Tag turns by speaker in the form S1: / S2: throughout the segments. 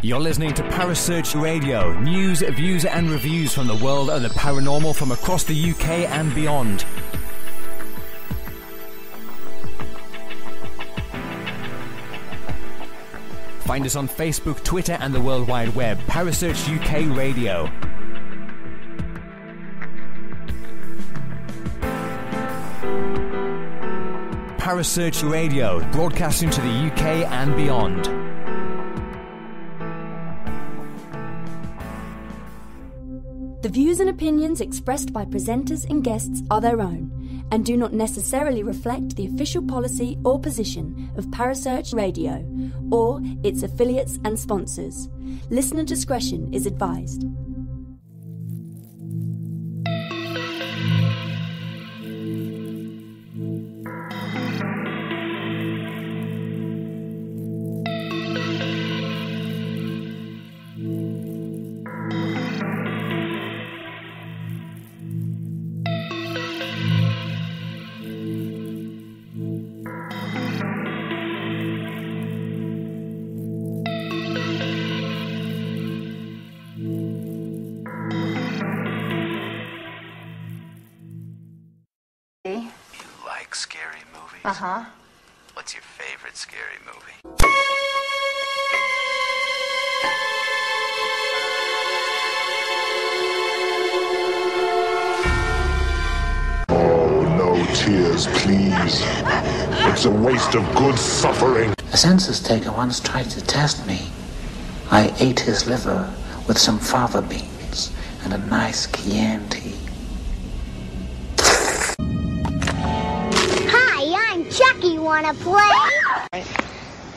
S1: You're listening to Parasearch Radio, news, views and reviews from the world of the paranormal from across the UK and beyond. Find us on Facebook, Twitter and the World Wide Web. Parasearch UK Radio. Parasearch Radio, broadcasting to the UK and beyond.
S2: The views and opinions expressed by presenters and guests are their own and do not necessarily reflect the official policy or position of Parasearch Radio or its affiliates and sponsors. Listener discretion is advised.
S3: Uh-huh.
S4: What's your favorite scary movie?
S5: Oh, no tears, please. It's a waste of good suffering.
S6: A census taker once tried to test me. I ate his liver with some fava beans and a nice Chianti.
S3: Chucky, wanna play?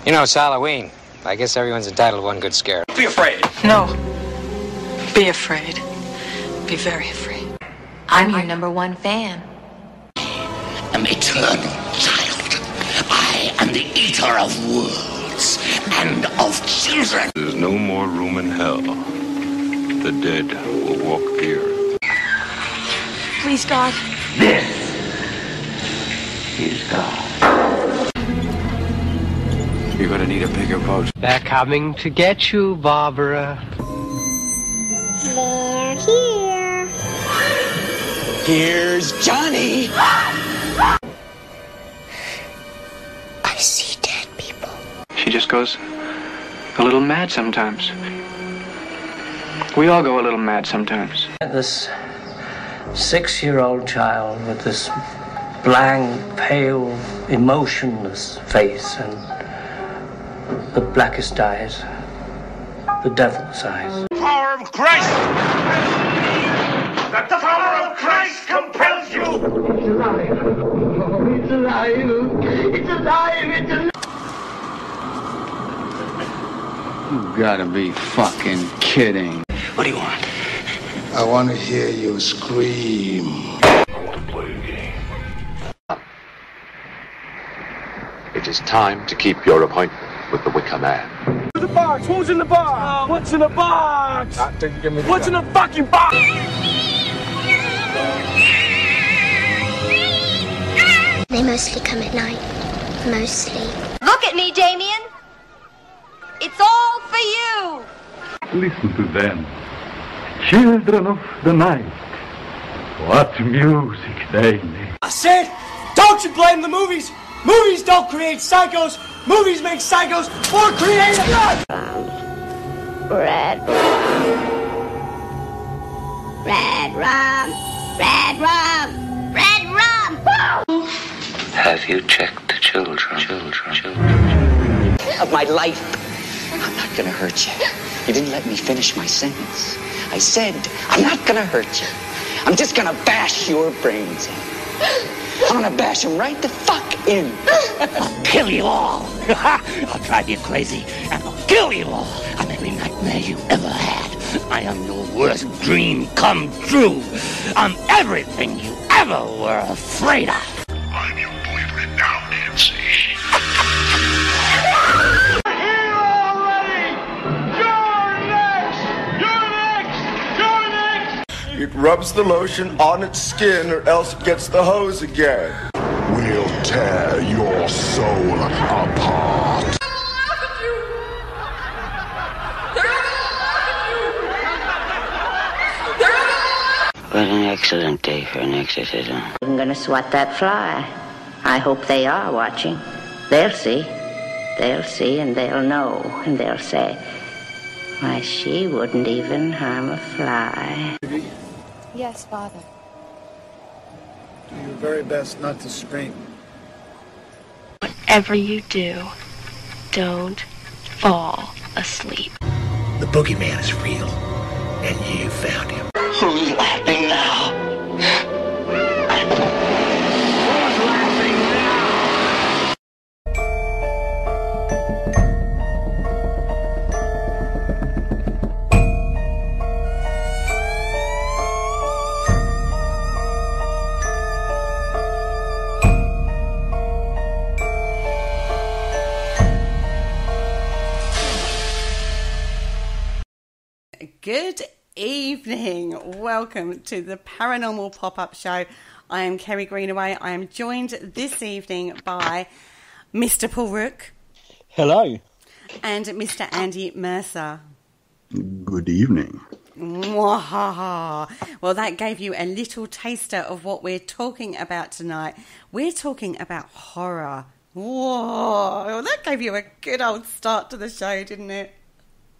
S7: You know, it's Halloween. I guess everyone's entitled to one good scare.
S4: Be afraid.
S8: No. Be afraid. Be very afraid.
S9: I'm your number one fan.
S10: I am eternal, child. I am the eater of worlds and of children.
S11: There's no more room in hell. The dead will walk the earth.
S8: Please, God.
S10: This is God.
S11: You're gonna need a bigger boat.
S12: They're coming to get you, Barbara.
S3: They're here.
S10: Here's Johnny.
S9: I see dead people.
S12: She just goes a little mad sometimes. We all go a little mad sometimes.
S6: This 6-year-old child with this blank, pale, emotionless face and the blackest eyes, the devil's eyes.
S5: Power of Christ! The power of Christ compels you!
S10: It's alive. Oh, it's alive. It's alive. It's alive.
S13: You gotta be fucking kidding.
S10: What do you want?
S5: I want to hear you scream. I want to play a game.
S14: It is time to keep your appointment with the Wicker Man.
S15: The box! Who's in the box? What's in the box? What's in the fucking box?
S3: They mostly come at night. Mostly.
S9: Look at me, Damien. It's all for you.
S16: Listen to them. Children of the night. What music they make.
S15: I said, don't you blame the movies. Movies don't create psychos. Movies make psychos more creative.
S3: Red. Red rum. Red rum. Red rum.
S6: Have you checked the children?
S10: Of my life. I'm not gonna hurt you. You didn't let me finish my sentence. I said, I'm not gonna hurt you. I'm just gonna bash your brains in. I'm gonna bash them right the fuck in. I'll kill you all. I'll drive you crazy and I'll kill you all. I'm every nightmare you ever had. I am your worst dream come true. I'm everything you ever were afraid of.
S5: I'm your boyfriend now, Nancy.
S15: It rubs the lotion on its skin or else it gets the hose again.
S5: We'll tear your soul apart.
S9: They're
S17: What an excellent day for an exorcism.
S18: I'm gonna swat that fly. I hope they are watching. They'll see. They'll see and they'll know. And they'll say, why, she wouldn't even harm a fly.
S19: Yes, Father.
S20: Do your very best not to scream.
S19: Whatever you do, don't fall asleep.
S21: The boogeyman is real, and you found him.
S17: Who's laughing now?
S22: Good evening. Welcome to the Paranormal Pop-Up Show. I am Kerry Greenaway. I am joined this evening by Mr. Paul Rook.
S23: Hello.
S22: And Mr. Andy Mercer.
S24: Good evening.
S22: Mwahaha. Well, that gave you a little taster of what we're talking about tonight. We're talking about horror. Whoa. Well, that gave you a good old start to the show, didn't it?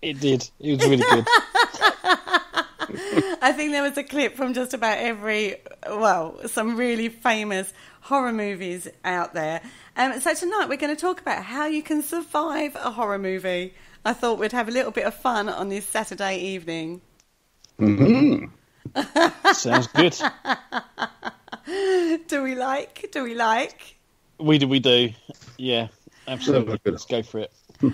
S23: It did. It was really good.
S22: I think there was a clip from just about some really famous horror movies out there. So tonight we're going to talk about how you can survive a horror movie. I thought we'd have a little bit of fun on this Saturday evening.
S24: Mm-hmm.
S23: Sounds good.
S22: Do we like?
S23: We do. Yeah, absolutely. Let's go for it.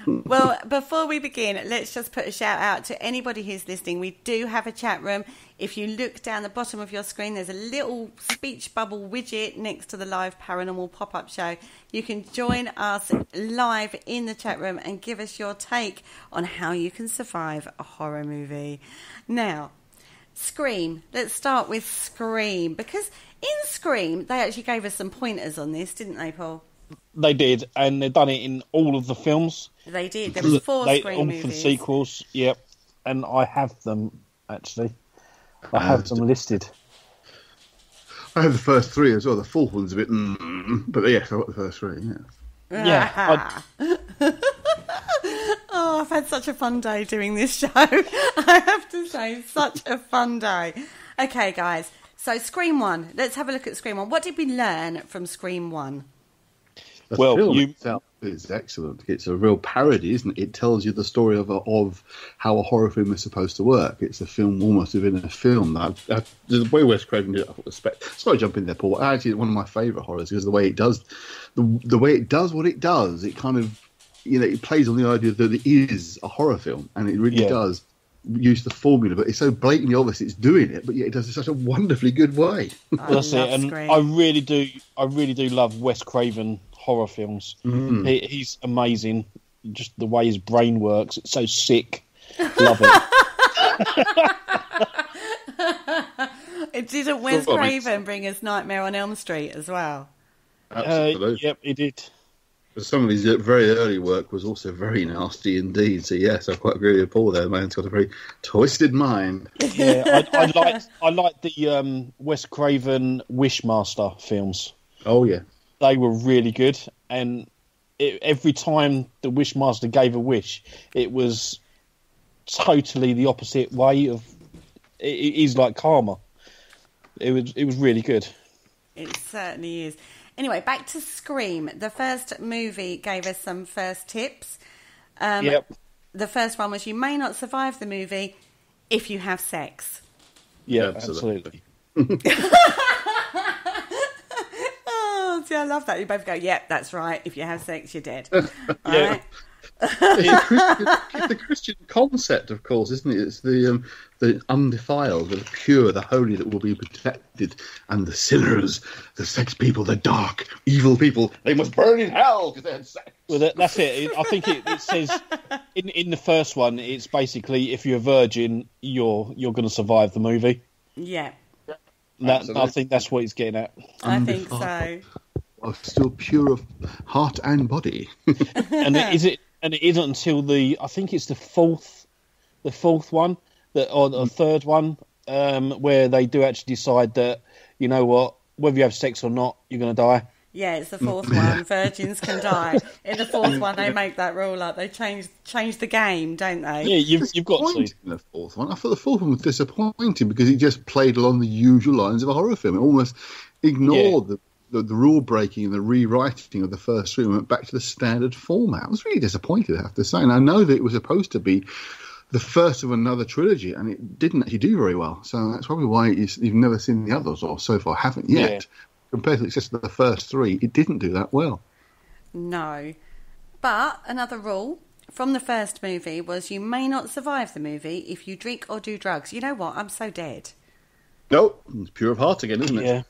S22: Well, before we begin, let's just put a shout out to anybody who's listening. We do have a chat room. If you look down the bottom of your screen, there's a little speech bubble widget next to the live Paranormal Pop-Up Show. You can join us live in the chat room and give us your take on how you can survive a horror movie. Now, Scream. Let's start with Scream, because in Scream, they actually gave us some pointers on this, didn't they, Paul?
S23: They did, and they've done it in all of the films.
S22: They did. There was 4 Scream
S23: all
S22: movies.
S23: For the sequels, yep. And I have them, actually. I have them listed.
S24: I have the first 3 as well. The 4th one's a bit... but yes, I've got the first 3, yeah.
S22: Oh, I've had such a fun day doing this show. I have to say, such a fun day. Okay, guys. So, Scream 1. Let's have a look at Scream 1. What did we learn from Scream 1?
S24: The film itself is excellent. It's a real parody, isn't it? It tells you the story of how a horror film is supposed to work. It's a film almost within a film. The way Wes Craven did it, I respect. Sorry to jump in there, Paul. Actually, one of my favourite horrors is the way it does the way it does what it does. It kind of, it plays on the idea that it is a horror film, and it really does use the formula, but it's so blatantly obvious it's doing it, but yet it does it in such a wonderfully good way.
S23: That's it, and Scream. I really do love Wes Craven horror films. He's amazing. Just the way his brain works, it's so sick. Love
S22: it. Didn't Wes Craven bring us Nightmare on Elm Street as well?
S24: Absolutely.
S23: Yep, he did.
S24: Some of his very early work was also very nasty indeed. So yes, I quite agree with Paul there. Man's got a very twisted mind.
S23: Yeah, I like the Wes Craven Wishmaster films.
S24: Oh yeah,
S23: they were really good. And every time the Wishmaster gave a wish, it was totally the opposite way of. It is like karma. It was really good.
S22: It certainly is. Anyway, back to Scream. The first movie gave us some first tips.
S23: Yep.
S22: The first one was you may not survive the movie if you have sex.
S23: Yeah, absolutely.
S22: Oh, see, I love that. You both go, yep, that's right. If you have sex, you're dead.
S23: Yeah.
S22: Right?
S24: It's the Christian concept, of course, isn't it? It's the undefiled, the pure, the holy that will be protected, and the sinners, the sex people, the dark, evil people, they must burn in hell because they had sex.
S23: Well, that's it. I think it says in the first one, it's basically if you're a virgin, you're going to survive the movie.
S22: Yeah.
S23: I think that's what he's getting at.
S22: I think so.
S24: Are still pure of heart and body.
S23: And it isn't until I think it's the fourth one, or the third one, where they do actually decide that, you know what, whether you have sex or not, you're going to die.
S22: Yeah, it's the fourth one. Virgins can die. In the fourth one, they make that rule up. They change the game, don't they?
S23: Yeah, you've got to.
S24: In the fourth one, I thought the fourth one was disappointing because it just played along the usual lines of a horror film. It almost ignored the rule breaking and the rewriting of the first three and went back to the standard format. I was really disappointed, I have to say. And I know that it was supposed to be the first of another trilogy, and it didn't actually do very well. So that's probably why you've never seen the others, or so far haven't yet. Yeah. Compared to just the first three, it didn't do that well.
S22: No. But another rule from the first movie was you may not survive the movie if you drink or do drugs. You know what? I'm so dead.
S24: Nope. It's pure of heart again, isn't it?
S22: Yeah.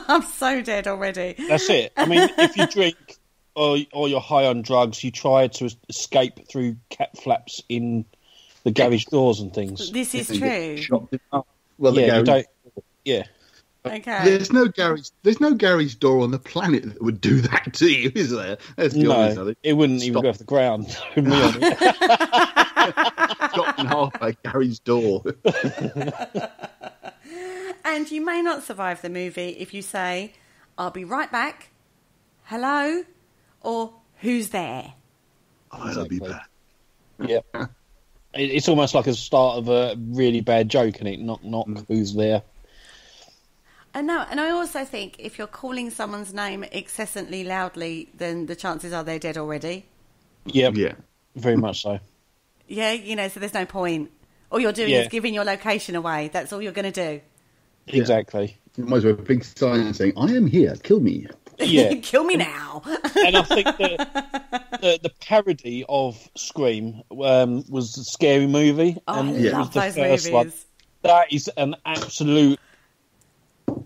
S22: I'm so dead already.
S23: That's it. I mean, if you drink or you're high on drugs, you try to escape through cat flaps in the garage doors and things.
S22: This is true.
S24: Well,
S23: yeah, you don't. Yeah.
S22: Okay.
S24: There's no garage door on the planet that would do that to you, is there? Let's be honest,
S23: it wouldn't even go off the ground.
S24: Chopped in half by a garage door.
S22: And you may not survive the movie if you say, "I'll be right back," "Hello," or "Who's there?"
S24: I'll be back.
S23: Yeah. It's almost like a start of a really bad joke, isn't it? Knock, knock, who's there?
S22: And I also think if you're calling someone's name excessively loudly, then the chances are they're dead already.
S23: Yeah, very much so.
S22: Yeah, so there's no point. All you're doing is giving your location away. That's all you're going to do.
S23: Exactly.
S24: You might as well have a big sign saying, "I am here, kill me."
S23: Yeah.
S22: Kill me now.
S23: And I think that the parody of Scream was the Scary Movie.
S22: Oh,
S23: and
S22: I love those movies.
S23: One. That is an absolute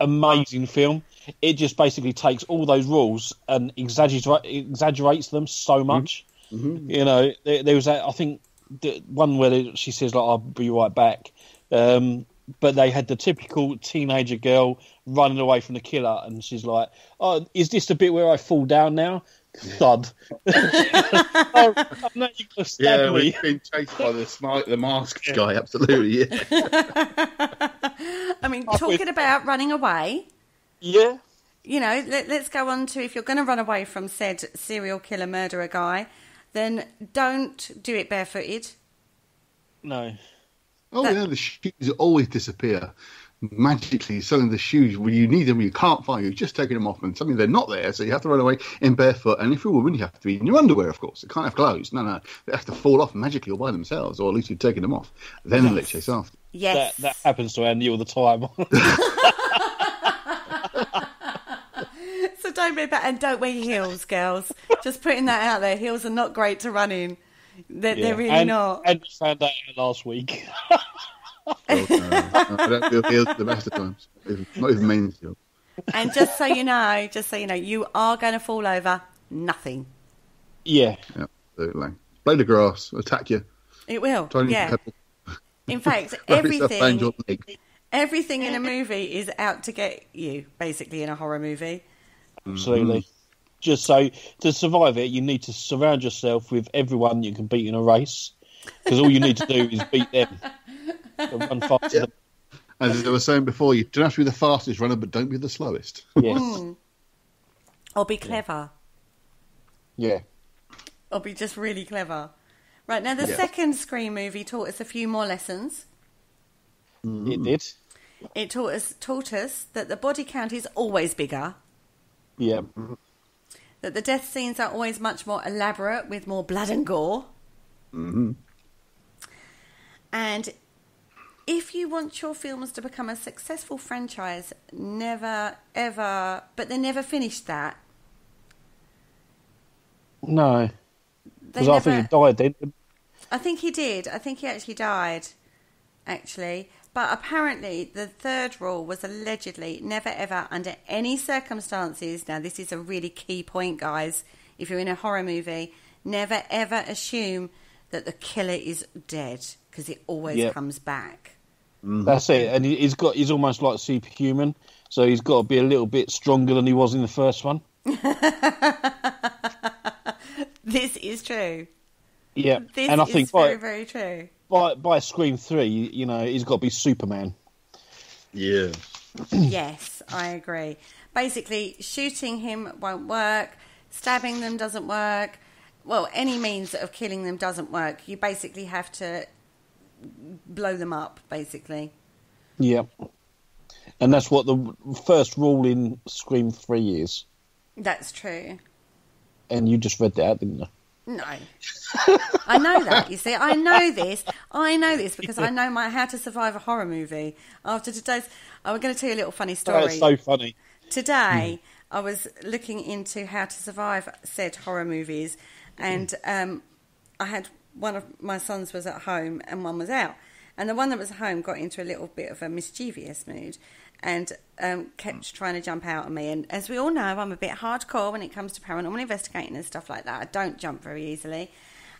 S23: amazing film. It just basically takes all those rules and exaggerates them so much.
S24: Mm-hmm.
S23: You know, there was that, I think, the one where she says, like, "I'll be right back." But they had the typical teenager girl running away from the killer, and she's like, "Oh, is this the bit where I fall down now?" Thud. Oh, I'm not, you gonna stab me.
S24: We've been chased by the masked guy, absolutely, yeah.
S22: I mean, talking about running away.
S23: Yeah.
S22: You know, let's go on to, if you're going to run away from said serial killer murderer guy, then don't do it barefooted.
S23: No.
S24: Oh, yeah, the shoes always disappear magically. Suddenly the shoes, when you need them, you can't find, you're just taking them off, and suddenly they're not there, so you have to run away in barefoot. And if you're a woman, you have to be in your underwear, of course. You can't have clothes. No. They have to fall off magically all by themselves, or at least you've taken them off. Then they chase after.
S22: Yes.
S23: That happens to Andy all the time.
S22: So don't be bad, and don't wear heels, girls. Just putting that out there. Heels are not great to run in. They're really not.
S23: And we found that out last week.
S24: I don't feel heels the best of times. Not even men's heels.
S22: And just so you know, you are going to fall over nothing.
S23: Yeah.
S24: Absolutely. Blade of grass, attack you.
S22: It will, yeah.
S24: Pebble.
S22: In fact, everything in a movie is out to get you, basically, in a horror movie.
S23: Absolutely. Mm-hmm. Just so, to survive it, you need to surround yourself with everyone you can beat in a race. Because all you need to do is beat them. So run faster than...
S24: As I was saying before, you don't have to be the fastest runner, but don't be the slowest.
S23: Yes.
S22: Or be clever.
S23: Yeah.
S22: Or be just really clever. Right, now the second Scream movie taught us a few more lessons.
S23: It did.
S22: It taught us that the body count is always bigger.
S23: Yeah.
S22: That the death scenes are always much more elaborate with more blood and gore.
S24: Mm-hmm.
S22: And if you want your films to become a successful franchise, never, ever... But they never finished that.
S23: No. Because I think he died then.
S22: I think he did. I think he actually died, actually. But apparently the third rule was allegedly never, ever, under any circumstances... Now, this is a really key point, guys. If you're in a horror movie, never, ever assume that the killer is dead, because it always comes back.
S23: That's it. And he's almost like superhuman, so he's got to be a little bit stronger than he was in the first one.
S22: This is true.
S23: Yeah,
S22: This
S23: and I
S22: is
S23: think
S22: very, very true.
S23: by Scream 3, you know, he's got to be Superman.
S24: Yeah.
S22: Yes, I agree. Basically, shooting him won't work. Stabbing them doesn't work. Well, any means of killing them doesn't work. You basically have to blow them up, basically.
S23: Yeah. And that's what the first rule in Scream 3 is.
S22: That's true.
S23: And you just read that out, didn't you?
S22: No. I know that, you see. I know this because I know How to Survive a Horror Movie. After today's... I'm going to tell you a little funny story.
S23: That's so funny.
S22: Today, I was looking into how to survive said horror movies, and I had one of my sons was at home and one was out. And the one that was at home got into a little bit of a mischievous mood and kept trying to jump out at me. And as we all know, I'm a bit hardcore when it comes to paranormal investigating and stuff like that. I don't jump very easily.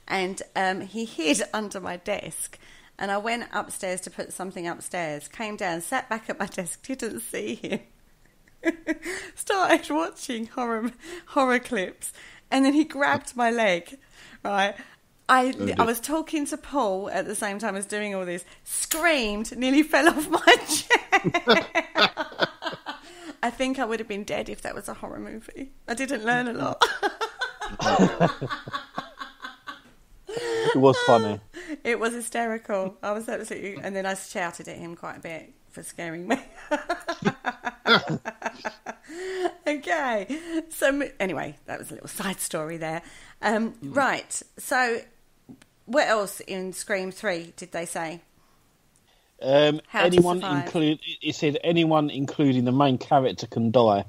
S22: And he hid under my desk. And I went upstairs to put something upstairs, came down, sat back at my desk, didn't see him. Started watching horror clips. And then he grabbed my leg, right? I was talking to Paul at the same time as doing all this, screamed, nearly fell off my chair. I think I would have been dead if that was a horror movie. I didn't learn a lot.
S23: It was funny.
S22: It was hysterical. I was absolutely... And then I shouted at him quite a bit for scaring me. Okay. So, anyway, that was a little side story there. Right. So... What else in Scream 3 did they say?
S23: Anyone including it said anyone including the main character can die,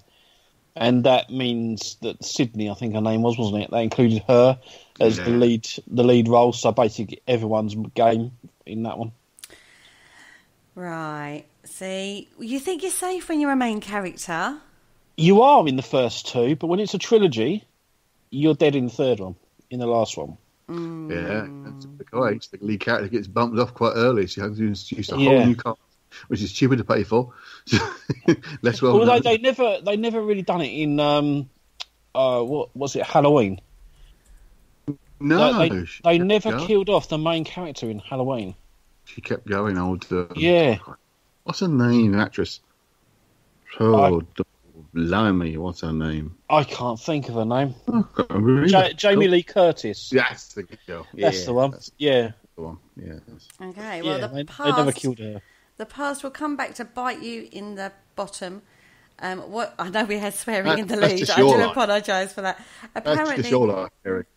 S23: and that means that Sydney, I think her name was, wasn't it? They included her as the lead role. So basically, everyone's game in that one.
S22: Right. See, you think you're safe when you're a main character.
S23: You are in the first two, but when it's a trilogy, you're dead in the third one, in the last one.
S24: Yeah, that's because the lead character gets bumped off quite early. So you have to use a whole new cast, which is cheaper to pay for. Less well.
S23: Although they never really done it in what was it, Halloween?
S24: No,
S23: they never killed off the main character in Halloween.
S24: She kept going.
S23: Yeah.
S24: What's her name? Actress. Blimey, what's her name?
S23: I can't think of her name.
S24: Jamie
S23: Lee Curtis.
S24: That's the girl.
S23: That's the one. That's the
S24: one. Yeah.
S22: Okay. Well,
S23: they never killed her.
S22: The past will come back to bite you in the bottom. What I know we had swearing in the lead. I do apologise for that. Apparently,
S24: that's your life, Eric.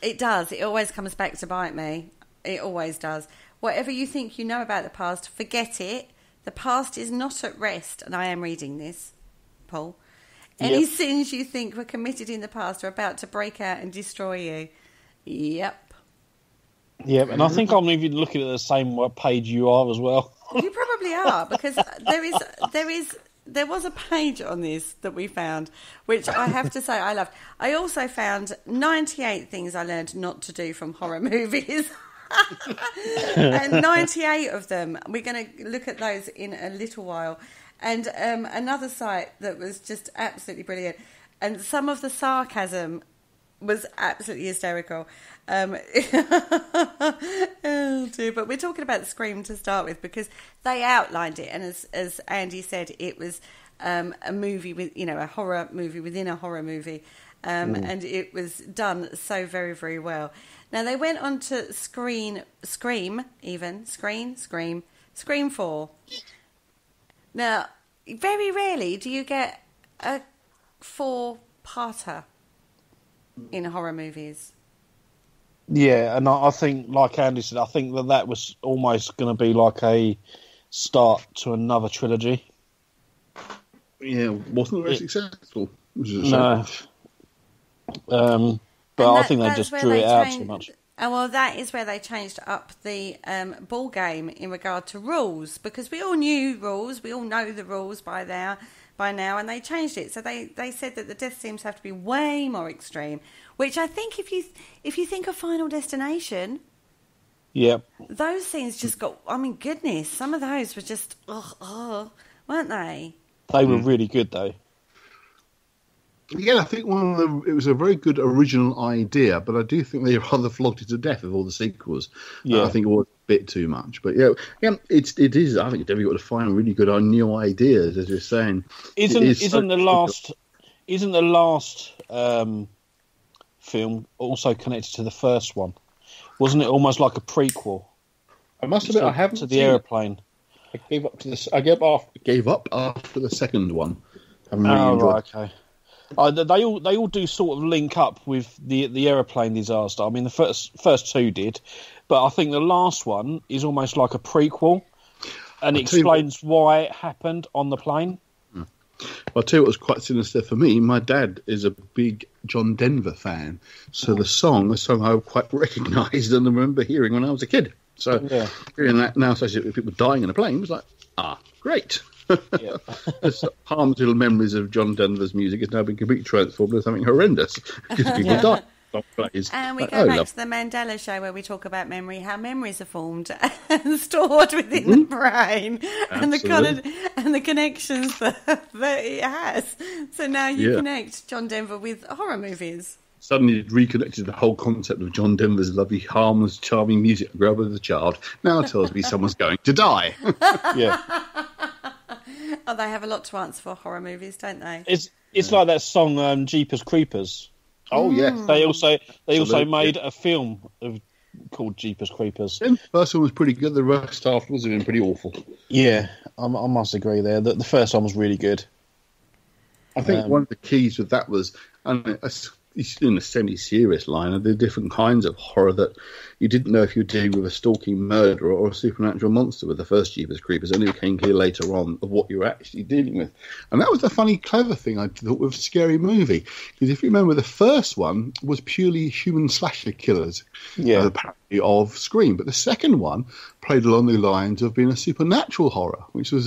S22: It does. It always comes back to bite me. It always does. Whatever you think you know about the past, forget it. The past is not at rest. And I am reading this, Paul. Any sins you think were committed in the past are about to break out and destroy you. Yep.
S23: Yeah, and I think I'm even looking at the same page you are as well.
S22: You probably are, because there was a page on this that we found, which I have to say I loved. I also found 98 things I learned not to do from horror movies. And 98 of them. We're going to look at those in a little while. And another site that was just absolutely brilliant. And some of the sarcasm was absolutely hysterical. Oh dear. But we're talking about Scream to start with, because they outlined it. And as Andy said, it was a movie with, a horror movie within a horror movie. And it was done so very, very well. Now, they went on to Scream 4. Now, very rarely do you get a 4-parter in horror movies.
S23: Yeah, and I think, like Andy said, I think that was almost going to be like a start to another trilogy.
S24: Yeah, wasn't very successful.
S23: No. But I think they just drew it out too much.
S22: Well, that is where they changed up the ball game in regard to rules, because we all knew rules, we all know the rules by now, and they changed it. So they said that the death scenes have to be way more extreme, which I think if you think of Final Destination, those scenes just got. I mean, goodness, some of those were just weren't they?
S23: They were really good though.
S24: Yeah, I think it was a very good original idea, but I do think they rather flogged it to death with all the sequels.
S23: Yeah.
S24: I think it was a bit too much, but yeah, it is. I think you've got to find really good new ideas, as you're saying.
S23: Isn't the last film also connected to the first one? Wasn't it almost like a prequel?
S24: I must admit, I haven't
S23: to the aeroplane.
S24: I gave up to this. I gave up after the second one.
S23: Right, okay. They all do sort of link up with the aeroplane disaster. I mean, the first two did, but I think the last one is almost like a prequel, and it explains why it happened on the plane.
S24: I'll tell you what was quite sinister for me. My dad is a big John Denver fan, so the song I quite recognised and remember hearing when I was a kid. So hearing that now, especially with people dying in a plane, was like, great. Yeah. Harm's little memories of John Denver's music has now been completely transformed into something horrendous because people die.
S22: And we go back to the Mandela show where we talk about memory, how memories are formed and stored within the brain, and the connections that it has. So now you connect John Denver with horror movies.
S24: Suddenly it reconnected the whole concept of John Denver's lovely, harmless, charming music I grew up with as a child. Now tells me someone's going to die.
S23: Yeah.
S22: Oh, they have a lot to answer for horror movies, don't they?
S23: It's like that song Jeepers Creepers.
S24: Oh yes,
S23: they also made a film called Jeepers Creepers.
S24: The first one was pretty good. The rest afterwards have been pretty awful.
S23: Yeah, I must agree there. The first one was really good.
S24: I think one of the keys with that was, in a semi-serious line, of the different kinds of horror that you didn't know if you were dealing with a stalking murderer or a supernatural monster with the first Jeepers Creepers. Only became clear later on of what you were actually dealing with. And that was the funny, clever thing I thought with Scary Movie. Because if you remember, the first one was purely human slasher killers, apparently, of Scream. But the second one played along the lines of being a supernatural horror, which was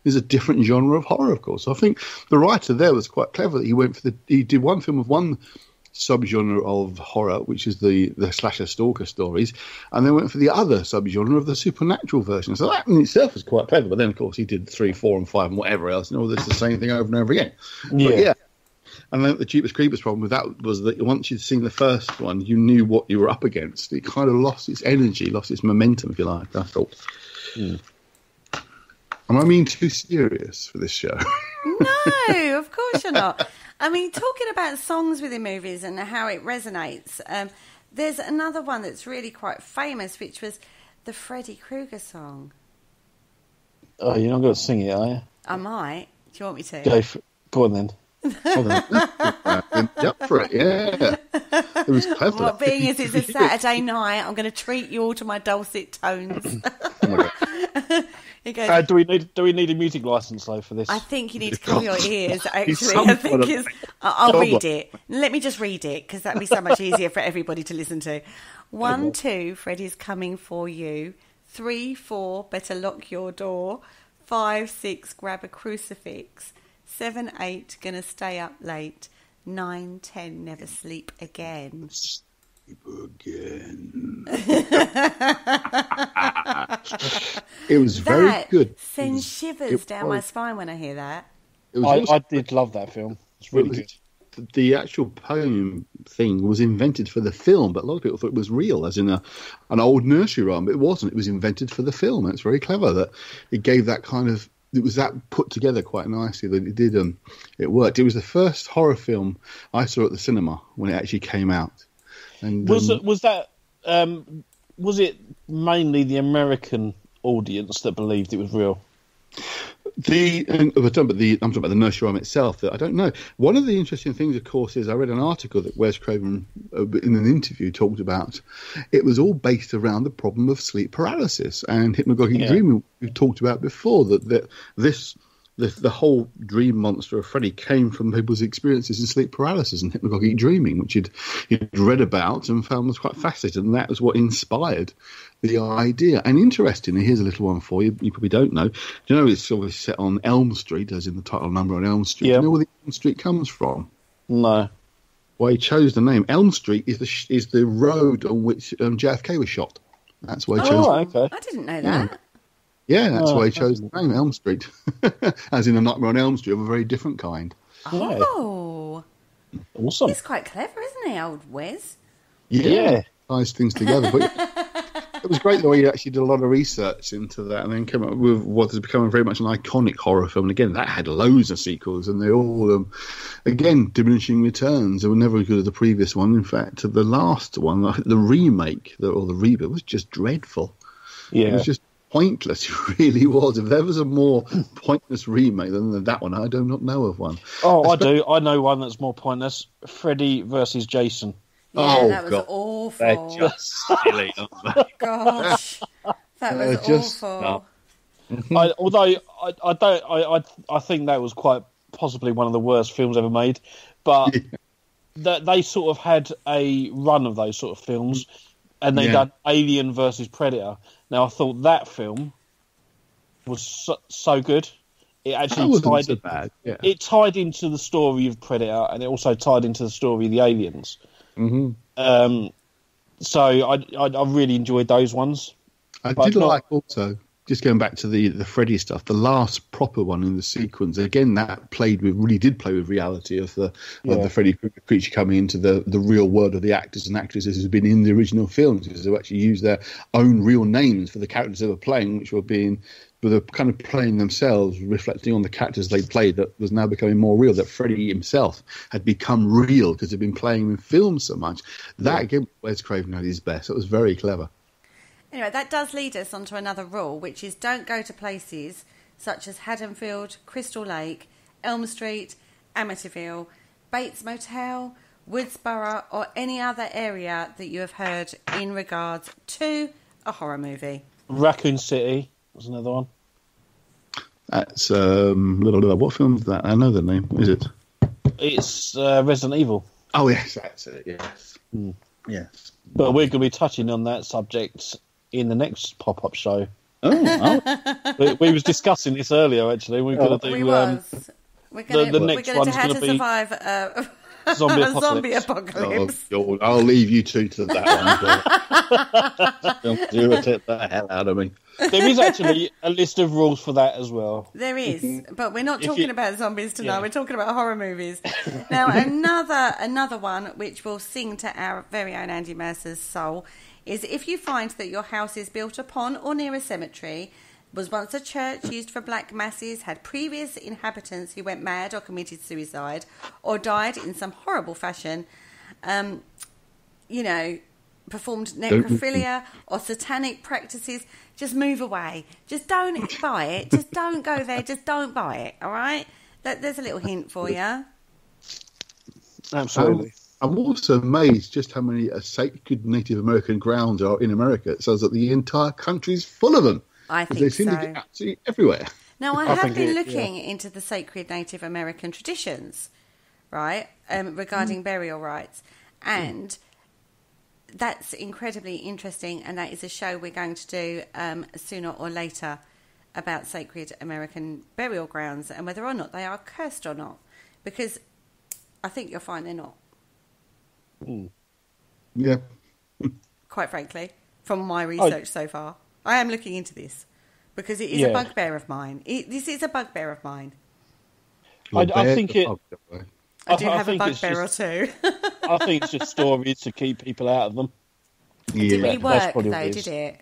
S24: is a different genre of horror, of course. So I think the writer there was quite clever that he did one film of one subgenre of horror, which is the slasher stalker stories, and then went for the other subgenre of the supernatural version. So that in itself was quite clever. But then, of course, he did 3, 4, and 5 and whatever else, and all this the same thing over and over again.
S23: Yeah.
S24: And then the Jeepers Creepers problem with that was that once you'd seen the first one, you knew what you were up against. It kind of lost its energy, lost its momentum, if you like, I thought. Am I being too serious for this show?
S22: No, of course you're not. I mean, talking about songs within movies and how it resonates, there's another one that's really quite famous, which was the Freddy Krueger song.
S23: Oh, you're not going to sing it, are you?
S22: I might. Do you want me to?
S23: Go on then.
S24: Up for it, yeah. It was clever.
S22: Well, being as it's a Saturday night, I'm going to treat you all to my dulcet tones. He goes,
S23: do we need a music license though for this?
S22: I think you need to cover your ears. Actually, I think I'll read it. Let me just read it because that'd be so much easier for everybody to listen to. 1, 2, Freddy's coming for you. 3, 4, better lock your door. 5, 6, grab a crucifix. 7, 8, gonna stay up late. 9, 10, never sleep again.
S24: It was very good.
S22: Sends shivers down my spine when I hear that.
S23: I did love that film. It's really good.
S24: The actual poem thing was invented for the film, but a lot of people thought it was real, as in an old nursery rhyme. But it wasn't. It was invented for the film. And it's very clever that it gave that kind of. It was that put together quite nicely that it did. It worked. It was the first horror film I saw at the cinema when it actually came out. And,
S23: was it mainly the American audience that believed it was real?
S24: I'm talking about the nursery rhyme itself. That I don't know. One of the interesting things, of course, is I read an article that Wes Craven, in an interview, talked about. It was all based around the problem of sleep paralysis and hypnagogic dreaming we've talked about before. That the whole dream monster of Freddy came from people's experiences in sleep paralysis and hypnagogic dreaming, which he'd read about and found was quite fascinating. And that was what inspired the idea. And interestingly, here's a little one for you. You probably don't know. Do you know it's obviously set on Elm Street, as in the title number on Elm Street?
S23: Yeah.
S24: Do you know where the Elm Street comes from?
S23: No.
S24: Well, he chose the name. Elm Street is the road on which JFK was shot. That's why he chose.
S23: Oh, okay.
S22: I didn't know that.
S24: Yeah, that's why he chose the name Elm Street, as in A Nightmare on Elm Street of a very different kind.
S22: Oh.
S23: Awesome.
S22: He's quite clever, isn't he, old Wes?
S23: Yeah.
S24: Ties things together. But it was great the way he actually did a lot of research into that and then came up with what has become very much an iconic horror film. And again, that had loads of sequels, and they're all, again, diminishing returns. They were never as good as the previous one. In fact, the last one, the remake, or the reboot, was just dreadful.
S23: Yeah.
S24: It was just pointless. It really was. If there was a more pointless remake than that one, I do not know of one.
S23: Oh, I do. I know one that's more pointless. Freddy versus Jason.
S22: Yeah, that was awful.
S24: They're just silly, aren't they?
S22: Gosh, that was awful.
S23: I think that was quite possibly one of the worst films ever made, but they sort of had a run of those sort of films, and they done Alien versus Predator. Now, I thought that film was so good. It actually it tied into the story of Predator, and it also tied into the story of the aliens.
S24: Mm-hmm.
S23: So I really enjoyed those ones.
S24: I did like also, just going back to the Freddy stuff, the last proper one in the sequence. Again, that really did play with reality of the Freddy creature coming into the real world of the actors and actresses who've been in the original films, because they actually used their own real names for the characters they were playing, which were kind of playing themselves, reflecting on the characters they played, that was now becoming more real, that Freddy himself had become real because he'd been playing in films so much. That, again, Wes Craven at his best. It was very clever.
S22: Anyway, that does lead us on to another rule, which is don't go to places such as Haddonfield, Crystal Lake, Elm Street, Amityville, Bates Motel, Woodsboro, or any other area that you have heard in regards to a horror movie.
S23: Raccoon City was another one.
S24: That's what film is that? I know the name. What is it?
S23: It's Resident Evil.
S24: Oh yes, that's it. Yes, yes.
S23: But we're going to be touching on that subject in the next pop-up show. We was discussing this earlier. Actually, we're going to do.
S22: We're going to how to
S23: be
S22: survive a
S23: zombie
S22: apocalypse.
S24: Oh, I'll leave you two to that one. Don't irritate the hell out of me.
S23: There is actually a list of rules for that as well.
S22: There is, but we're not talking about zombies tonight. Yeah. We're talking about horror movies. Now, another one which will sing to our very own Andy Mercer's soul is if you find that your house is built upon or near a cemetery, was once a church used for black masses, had previous inhabitants who went mad or committed suicide, or died in some horrible fashion, performed necrophilia or satanic practices, just move away. Just don't buy it. Just don't go there. Just don't buy it, all right? There's a little hint for you.
S23: Absolutely.
S24: I'm also amazed just how many sacred Native American grounds are in America. It says that the entire country's full of them.
S22: I think
S24: they seem to get absolutely everywhere.
S22: Now, I have been looking into the sacred Native American traditions, right, regarding burial rites, and that's incredibly interesting, and that is a show we're going to do sooner or later about sacred American burial grounds and whether or not they are cursed or not, because I think you'll find they're not.
S24: Yeah.
S22: Quite frankly, from my research so far. I am looking into this because it is a bugbear of mine. This is a bugbear of mine.
S23: I think it...
S22: I do have a bugbear or two.
S23: I think it's just stories to keep people out of them.
S22: It didn't really work, though, did it?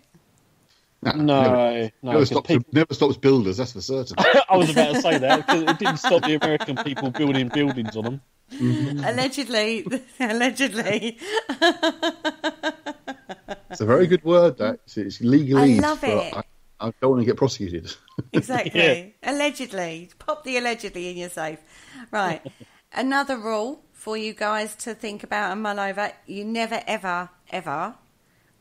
S23: No.
S24: Never stops builders, that's for certain.
S23: I was about to say that, because it didn't stop the American people building buildings on them.
S22: Mm-hmm. Allegedly.
S24: It's a very good word, that. It's legalese.
S22: I love it.
S24: I don't want to get prosecuted.
S22: Exactly. Yeah. Allegedly. Pop the allegedly in your safe. Right. Another rule for you guys to think about and mull over. You never, ever, ever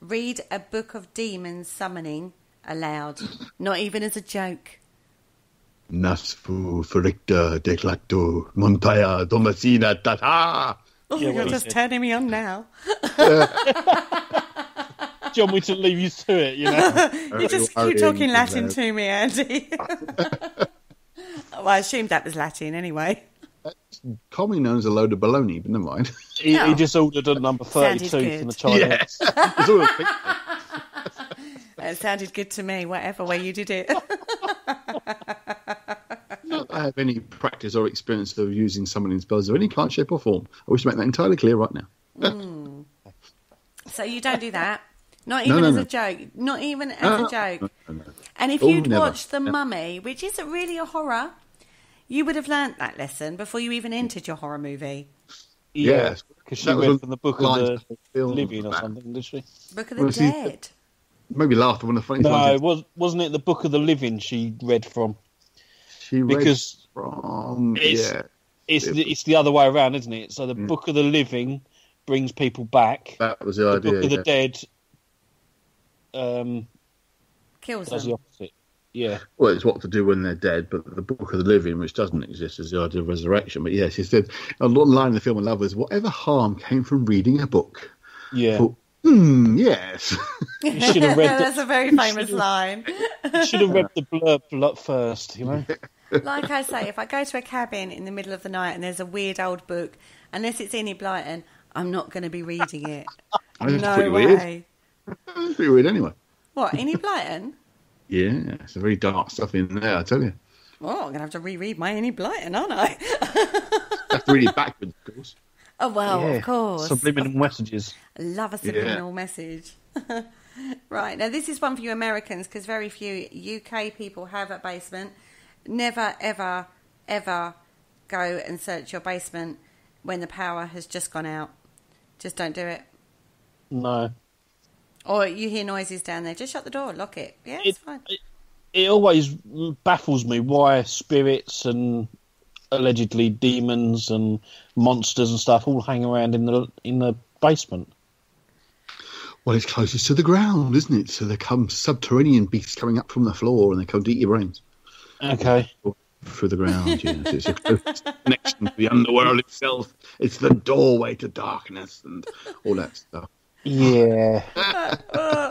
S22: read a book of demons summoning aloud. Not even as a joke.
S24: Nasfu fericta declacto montaya domasina tata.
S22: Oh, you're just turning me on now.
S23: Do you want me to leave you to it, you know?
S22: You just keep talking Latin to me, Andy. Well, I assumed that was Latin anyway.
S24: That's commonly known as a load of baloney, but never mind.
S23: He just ordered a number 32 from the Chinese.
S22: It sounded good to me, whatever way you did it.
S24: I have any practice or experience of using summoning spells of any kind, shape, or form. I wish to make that entirely clear right now.
S22: So you don't do that? Not even as a joke? Not even as a joke?
S24: No.
S22: And if you'd watched The Mummy, which isn't really a horror, you would have learnt that lesson before you even entered your horror movie.
S23: Yeah, because she read from the Book of the Living or something, did she?
S22: Book of the Dead.
S24: Maybe laughed one of the funny times.
S23: No, wasn't it the Book of the Living she read from?
S24: She read from...
S23: It's the other way around, isn't it? So the Book of the Living brings people back.
S24: That was the idea.
S23: The Book of the Dead
S22: kills
S23: does
S22: them.
S23: the opposite. Yeah.
S24: Well, it's what to do when they're dead, but the Book of the Living, which doesn't exist, is the idea of resurrection. But yeah, she said, a line in the film I love was, whatever harm came from reading a book?
S23: Yeah.
S24: Thought, yes.
S23: You should have read
S22: That's a very famous line.
S23: You should have read the blurb first, you know?
S22: Like I say, if I go to a cabin in the middle of the night and there's a weird old book, unless it's Enid Blyton, I'm not going to be reading it. No way.
S24: It's pretty weird anyway.
S22: What, Enid Blyton?
S24: Yeah, it's a very dark stuff in there, I tell you.
S22: Oh, I'm going to have to reread my Enid Blyton, aren't I?
S24: That's really backwards, of course.
S22: Oh, well,
S23: Yeah.
S22: of course.
S23: Subliminal messages.
S22: I love a subliminal message. Right, now this is one for you Americans, because very few UK people have a basement. Never, ever, ever go and search your basement when the power has just gone out. Just don't do it.
S23: No.
S22: Or you hear noises down there, just shut the door, lock it. Yeah, it's fine.
S23: It always baffles me why spirits and allegedly demons and monsters and stuff all hang around in the basement.
S24: Well, it's closest to the ground, isn't it? So there come subterranean beasts coming up from the floor and they come to eat your brains.
S23: Okay.
S24: Through the ground, yes. It's a close connection to the underworld itself. It's the doorway to darkness and all that stuff.
S23: Yeah.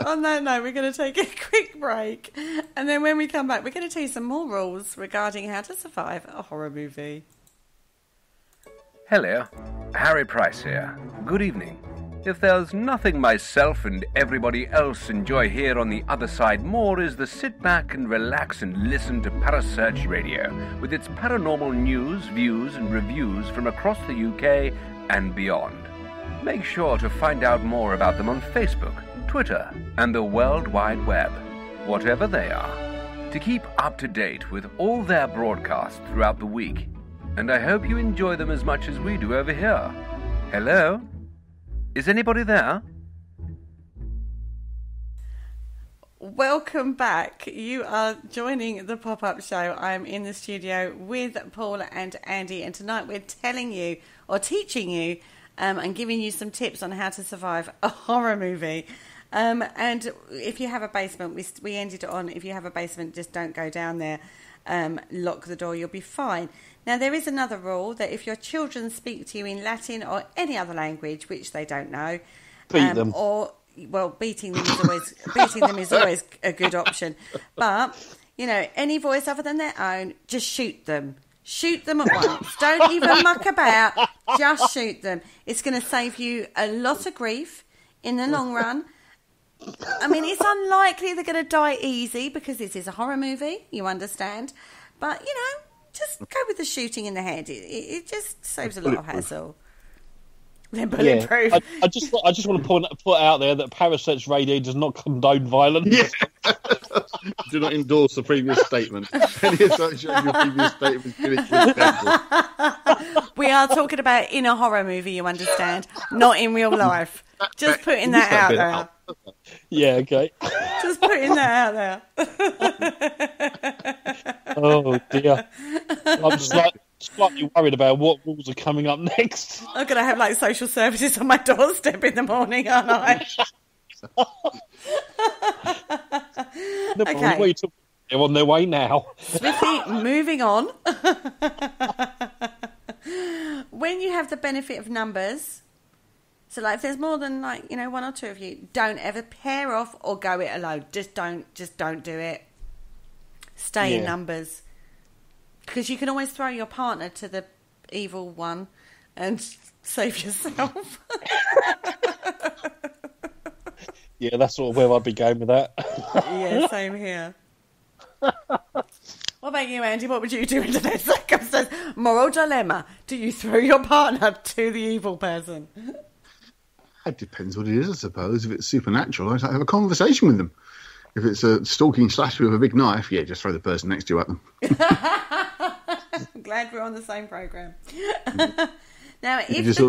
S22: On that note, we're going to take a quick break. And then when we come back, we're going to tell you some more rules regarding how to survive a horror movie.
S1: Hello, Harry Price here. Good evening. If there's nothing myself and everybody else enjoy here on the other side more is the sit back and relax and listen to Parasearch Radio with its paranormal news, views and reviews from across the UK and beyond. Make sure to find out more about them on Facebook, Twitter and the World Wide Web, whatever they are, to keep up to date with all their broadcasts throughout the week. And I hope you enjoy them as much as we do over here. Hello? Is anybody there?
S22: Welcome back. You are joining the pop-up show. I'm in the studio with Paul and Andy, and tonight we're telling you, or teaching you, and giving you some tips on how to survive a horror movie. And if you have a basement, we ended it on, if you have a basement, just don't go down there. Lock the door, you'll be fine. Now, there is another rule that if your children speak to you in Latin or any other language, which they don't know,
S23: beat them.
S22: Beating them is always a good option. But, you know, any voice other than their own, just shoot them. Shoot them at once. Don't even muck about. Just shoot them. It's going to save you a lot of grief in the long run. I mean, it's unlikely they're going to die easy because this is a horror movie, you understand. But, you know, just go with the shooting in the head. It just saves a lot of hassle. They're bulletproof.
S23: Yeah. I just want to put out there that Parasearch Radio does not condone violence.
S24: Yeah. Do not endorse the previous statement. Any association with your previous statement is example.
S22: We are talking about in a horror movie, you understand, not in real life. Just putting that out there.
S23: Yeah, okay.
S22: Just putting that out there.
S23: Oh dear. I'm slightly worried about what rules are coming up next.
S22: I'm going to have like social services on my doorstep in the morning, aren't I?
S23: Okay. What are you talking? They're on their way now.
S22: Swiftly moving on. When you have the benefit of numbers, so like if there's more than like, you know, one or two of you, don't ever pair off or go it alone. Just don't do it. Stay in numbers. Because you can always throw your partner to the evil one and save yourself.
S23: Yeah, that's sort of where I'd be going with that.
S22: Yeah, same here. What about you, Andy? What would you do under that circumstance? Moral dilemma. Do you throw your partner to the evil person?
S24: It depends what it is, I suppose. If it's supernatural, I'd have a conversation with them. If it's a stalking slasher with a big knife, yeah, just throw the person next to you at them.
S22: I'm glad we're on the same programme. Now, if the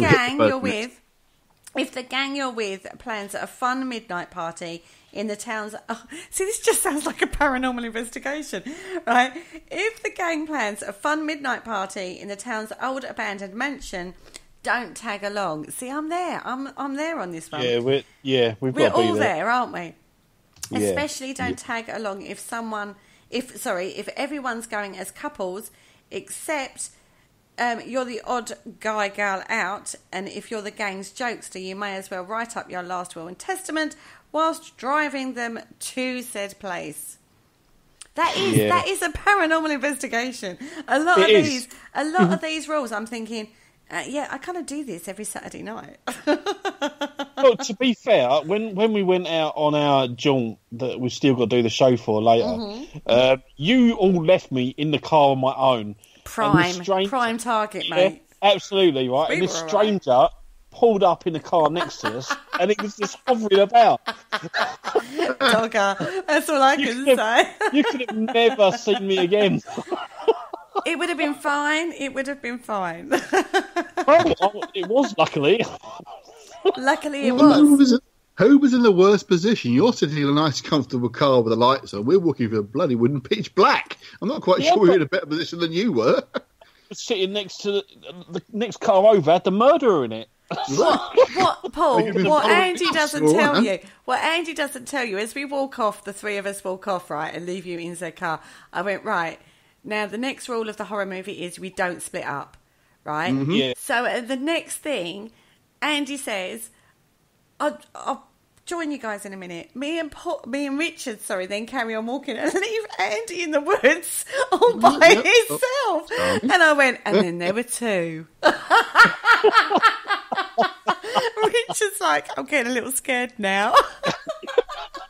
S22: gang you're with plans a fun midnight party in the town's... Oh, see, this just sounds like a paranormal investigation, right? If the gang plans a fun midnight party in the town's old abandoned mansion, don't tag along. See, I'm there. I'm there on this one.
S23: We're
S22: We're all there, aren't we?
S23: Yeah.
S22: Especially don't tag along if everyone's going as couples, except you're the odd guy gal out, and if you're the gang's jokester, you may as well write up your last will and testament whilst driving them to said place. That is a paranormal investigation. A lot of these rules, I'm thinking, I kind of do this every Saturday night.
S23: Well, to be fair, when we went out on our jaunt that we've still got to do the show for later, you all left me in the car on my own.
S22: Prime target, mate.
S23: Absolutely, right? And this stranger pulled up in the car next to us, and it was just hovering about.
S22: Dogger, that's all I can say.
S23: You could have never seen me again.
S22: It would have been fine. It
S23: was, luckily.
S22: Luckily, it was.
S24: Who was in the worst position? You're sitting in a nice, comfortable car with the lights on. We're walking through a bloody wooden pitch black. I'm not quite sure we're in a better position than you were.
S23: Sitting next to the next car over had the murderer in it.
S22: What, Paul? What Andy doesn't tell you, as we walk off, the three of us walk off, right, and leave you in the car. I went, right, now the next rule of the horror movie is we don't split up, right?
S23: Mm-hmm. Yeah.
S22: So the next thing, Andy says, I'll join you guys in a minute. Me and Richard, then carry on walking and leave Andy in the woods all by himself. And I went, and then there were two. Richard's like, I'm getting a little scared now.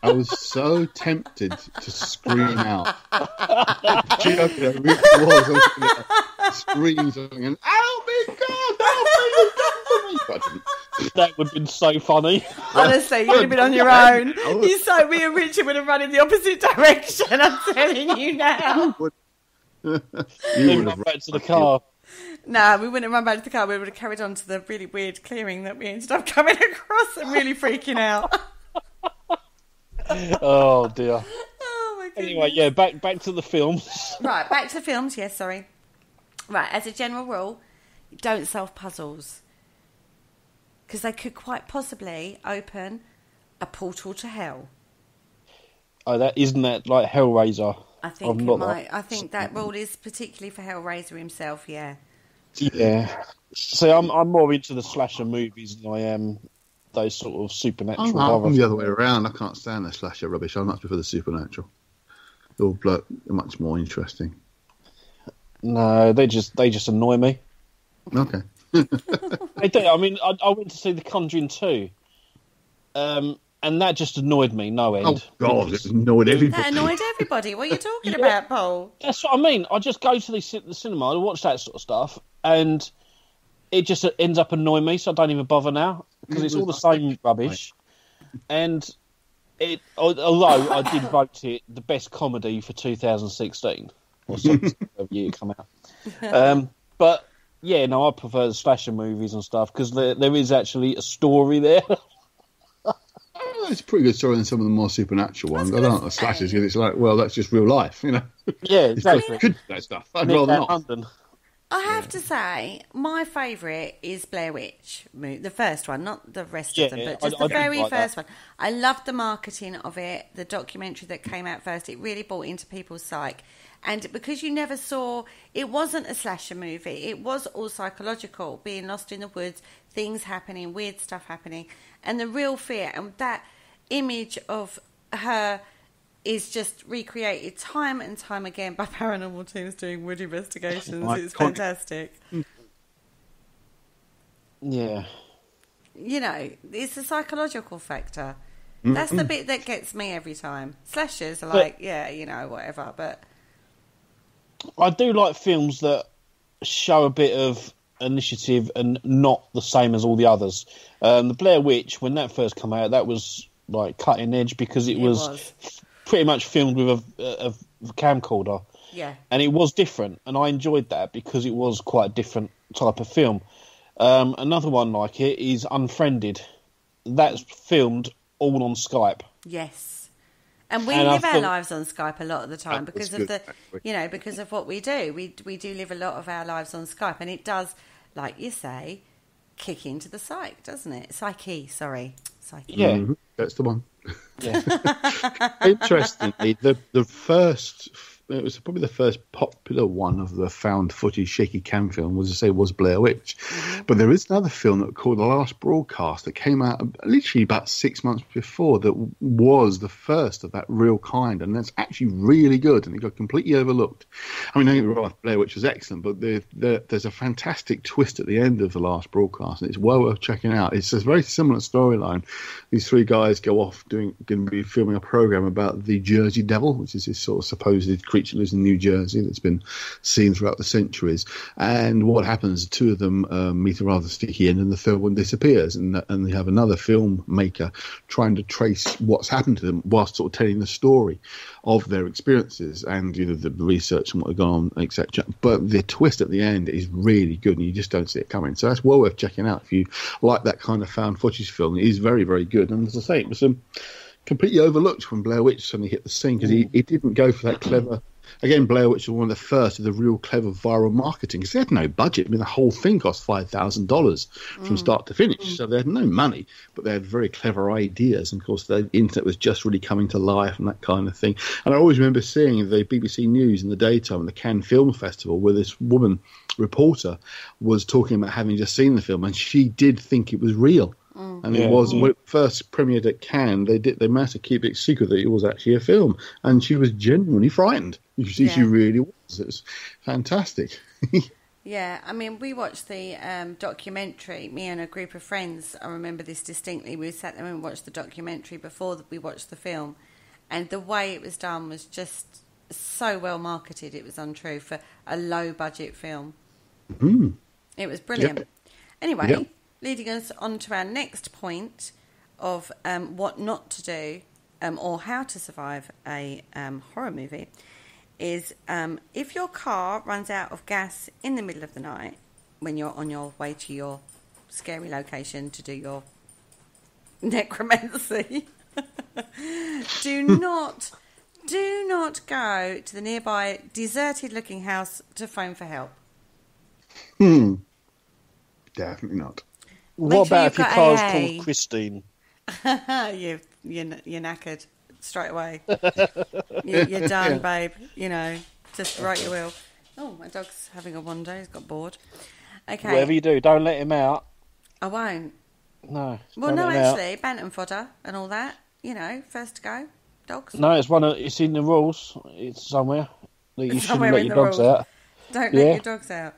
S24: I was so tempted to scream out. I really was. Scream something and, help me, God, help me, but I didn't.
S23: That would have been so funny.
S22: Honestly, you would have been on your own. Me and Richard would have run in the opposite direction, I'm telling you now.
S23: You would have run to the car.
S22: No, we wouldn't have run back to the car. We would have carried on to the really weird clearing that we ended up coming across and really freaking out.
S23: Oh, dear.
S22: Oh, my goodness.
S23: Anyway, back to the films.
S22: Right, back to the films. Yes, sorry. Right, as a general rule, don't solve puzzles. Because they could quite possibly open a portal to hell.
S23: Oh, isn't that like Hellraiser?
S22: I think it might. I think that rule is particularly for Hellraiser himself, yeah.
S23: Yeah. See, I'm more into the slasher movies than I am those sort of supernatural horror.
S24: I'm the other way around. I can't stand the slasher rubbish. I much prefer the supernatural. They're much more interesting.
S23: No, they just annoy me.
S24: Okay.
S23: They do. I mean, I went to see The Conjuring 2, and that just annoyed me, no end.
S24: Oh, God, it annoyed everybody.
S22: That annoyed everybody. What are you talking about, Paul?
S23: That's what I mean. I just go to the cinema and watch that sort of stuff, and it just ends up annoying me, so I don't even bother now, because it's all the same rubbish. And although I did vote it the best comedy for 2016, or something year come out. But... yeah, no, I prefer the slasher movies and stuff because there is actually a story there.
S24: It's a pretty good story than some of the more supernatural ones. I don't like the slashers because it's like, well, that's just real life, you know.
S23: Yeah, exactly.
S24: Good that stuff. I'd rather not.
S23: London.
S22: I have to say, my favourite is Blair Witch, the first one, not the rest of them, but just the very first one. I loved the marketing of it, the documentary that came out first. It really brought into people's psyche. And because you never saw, it wasn't a slasher movie. It was all psychological, being lost in the woods, things happening, weird stuff happening, and the real fear. And that image of her is just recreated time and time again by paranormal teams doing wood investigations. It's fantastic.
S23: Yeah.
S22: You know, it's a psychological factor. That's the bit that gets me every time. Slashers are like, yeah, you know, whatever, but...
S23: I do like films that show a bit of initiative and not the same as all the others. The Blair Witch, when that first came out, that was like cutting edge because it was pretty much filmed with a camcorder.
S22: Yeah.
S23: And it was different, and I enjoyed that because it was quite a different type of film. Another one like it is Unfriended. That's filmed all on Skype.
S22: Yes. And we live our lives on Skype a lot of the time because of because of what we do. We do live a lot of our lives on Skype, and it does, like you say, kick into the psyche, doesn't it? Psyche.
S23: Yeah,
S24: mm-hmm. That's the one.
S23: Yeah.
S24: Interestingly, the first. It was probably the first popular one of the found footage shaky cam film, was Blair Witch. Mm-hmm. But there is another film called The Last Broadcast that came out literally about 6 months before that was the first of that real kind, and that's actually really good, and it got completely overlooked. I mean, don't get me wrong, Blair Witch was excellent, but there's a fantastic twist at the end of The Last Broadcast, and it's well worth checking out. It's a very similar storyline. These three guys go off going to be filming a program about the Jersey Devil, which is this sort of supposed creature lives in New Jersey that's been seen throughout the centuries. And what happens, two of them meet a rather sticky end, and the third one disappears. And they have another filmmaker trying to trace what's happened to them whilst sort of telling the story of their experiences and the research and what they've gone on, etc. But the twist at the end is really good, and you just don't see it coming. So that's well worth checking out if you like that kind of found footage film. It is very, very good. And as I say, it was completely overlooked when Blair Witch suddenly hit the scene because he didn't go for that clever. Again, Blair Witch was one of the first of the real clever viral marketing because they had no budget. I mean, the whole thing cost $5,000 from start to finish, so they had no money, but they had very clever ideas. And of course, the internet was just really coming to life and that kind of thing. And I always remember seeing the BBC News in the daytime, the Cannes Film Festival, where this woman reporter was talking about having just seen the film, and she did think it was real. And it was when it first premiered at Cannes. They managed to keep it secret that it was actually a film, and she was genuinely frightened. You see, she really was. It was fantastic.
S22: Yeah, I mean, we watched the documentary. Me and a group of friends. I remember this distinctly. We sat there and watched the documentary before we watched the film, and the way it was done was just so well marketed. It was untrue for a low budget film. It was brilliant.
S24: Yep.
S22: Anyway.
S24: Yep.
S22: Leading us on to our next point of what not to do or how to survive a horror movie is if your car runs out of gas in the middle of the night when you're on your way to your scary location to do your necromancy, do not go to the nearby deserted-looking house to phone for help.
S24: Definitely not.
S23: What about if your car's called Christine?
S22: You're knackered straight away. You're done, babe. Just right you will. Oh, my dog's having a wander. He's got bored. Okay.
S23: Whatever you do, don't let him out.
S22: I won't.
S23: No.
S22: Well, no, actually, bantam fodder and all that. First to go. Dogs.
S23: No, it's in the rules. It's somewhere that you shouldn't let your dogs out.
S22: Don't let your dogs out.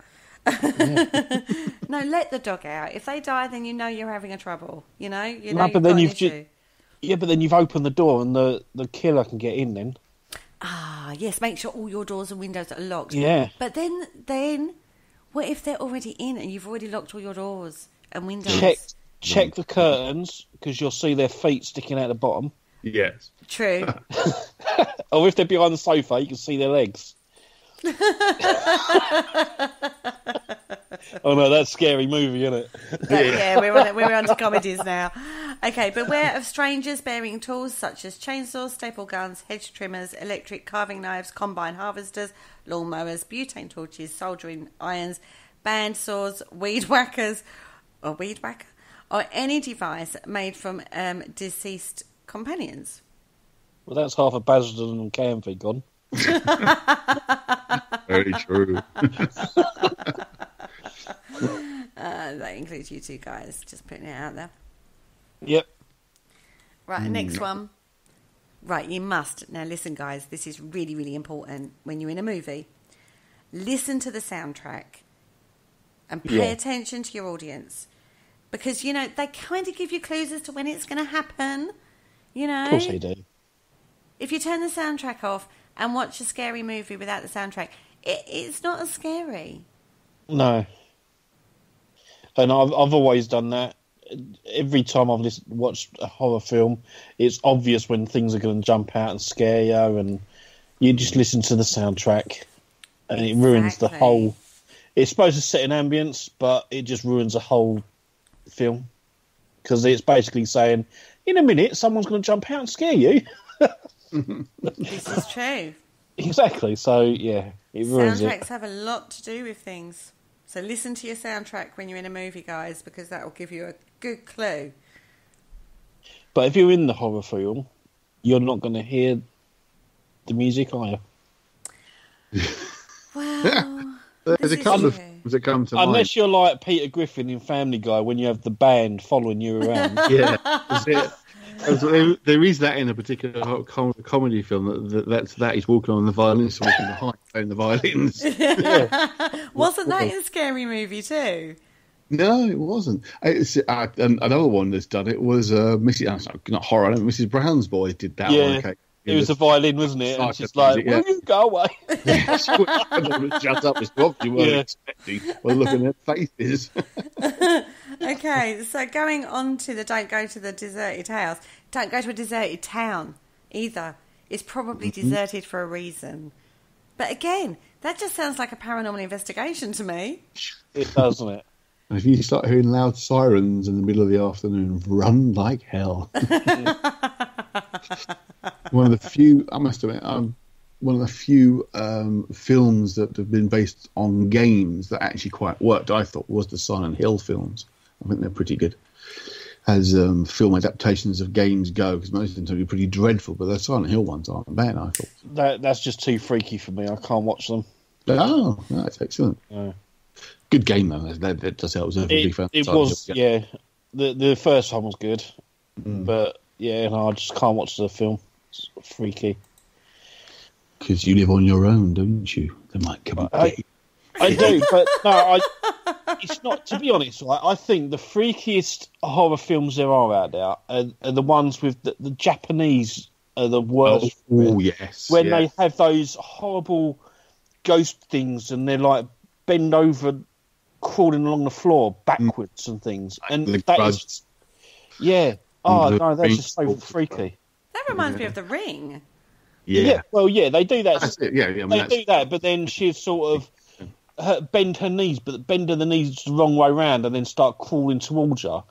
S22: No, let the dog out. If they die, then you're having a trouble. But then
S23: you've opened the door and the killer can get in. Then
S22: yes, make sure all your doors and windows are locked.
S23: Yeah,
S22: but then what if they're already in and you've already locked all your doors and windows?
S23: Check the curtains because you'll see their feet sticking out the bottom.
S24: Yes,
S22: true.
S23: Or if they're behind the sofa, you can see their legs. Oh no, that's a scary movie, isn't it?
S22: Yeah, we're on to comedies now. Okay, beware of strangers bearing tools such as chainsaws, staple guns, hedge trimmers, electric carving knives, combine harvesters, lawn mowers, butane torches, soldering irons, band saws, weed whacker, or any device made from deceased companions.
S23: Well, that's half a Basildon and Canvey gone.
S24: Very true.
S22: That includes you two guys. Just putting it out there.
S23: Yep.
S22: Right, next one. Right, you must. Now listen, guys, this is really, really important when you're in a movie. Listen to the soundtrack and pay attention to your audience. Because, they kind of give you clues as to when it's going to happen.
S23: Of course they do.
S22: If you turn the soundtrack off and watch a scary movie without the soundtrack, it's not as scary.
S23: No. And I've always done that. Every time I've watched a horror film, it's obvious when things are going to jump out and scare you, and you just listen to the soundtrack, and it ruins the whole... It's supposed to set an ambience, but it just ruins the whole film. Because it's basically saying, in a minute, someone's going to jump out and scare you.
S22: This is true.
S23: Exactly, so, yeah, it ruins it.
S22: Soundtracks have a lot to do with things. So listen to your soundtrack when you're in a movie, guys, because that will give you a good clue.
S23: But if you're in the horror film, you're not going to hear the music either.
S22: Well,
S24: there's a couple of things that come to mind.
S23: Unless you're like Peter Griffin in Family Guy, when you have the band following you around.
S24: Yeah, there is that in a particular comedy film that he's walking on the violins, walking behind playing the violins.
S22: Yeah. Wasn't that in Scary Movie too?
S24: No, it wasn't. It's another one that's done it was Mrs. Not horror. Mrs. Brown's Boy did that one. Okay.
S23: It was a violin, wasn't it? And she's like, will you go away?
S24: Shut up, it's what you weren't expecting. We're looking at faces.
S22: Okay, so going on to the don't go to the deserted house. Don't go to a deserted town either. It's probably deserted for a reason. But again, that just sounds like a paranormal investigation to me.
S23: It does, doesn't it?
S24: And if you start hearing loud sirens in the middle of the afternoon, run like hell. One of the few, I must admit, one of the few films that have been based on games that actually quite worked, I thought, was the Silent Hill films. I think they're pretty good as film adaptations of games go, because most of them tend to be pretty dreadful, but the Silent Hill ones aren't bad, I thought.
S23: That's just too freaky for me. I can't watch them.
S24: Oh, that's excellent. Yeah. Good game, though. That does help.
S23: It was, yeah. The first one was good, but yeah, no, I just can't watch the film. It's freaky.
S24: Because you live on your own, don't you? They might come and get you.
S23: I do, but no, it's not. To be honest, I think the freakiest horror films there are out there are the ones with the Japanese are the worst.
S24: Oh, yes.
S23: When they have those horrible ghost things and they're like bend over, crawling along the floor backwards and things. And that is, yeah. Oh, no, that's just so freaky.
S22: That reminds me of The Ring.
S24: Yeah.
S23: Well, yeah, they do that.
S24: That's it. Yeah, I mean,
S23: they do that, but then she sort of bend her knees, but bend the knees the wrong way round and then start crawling towards her.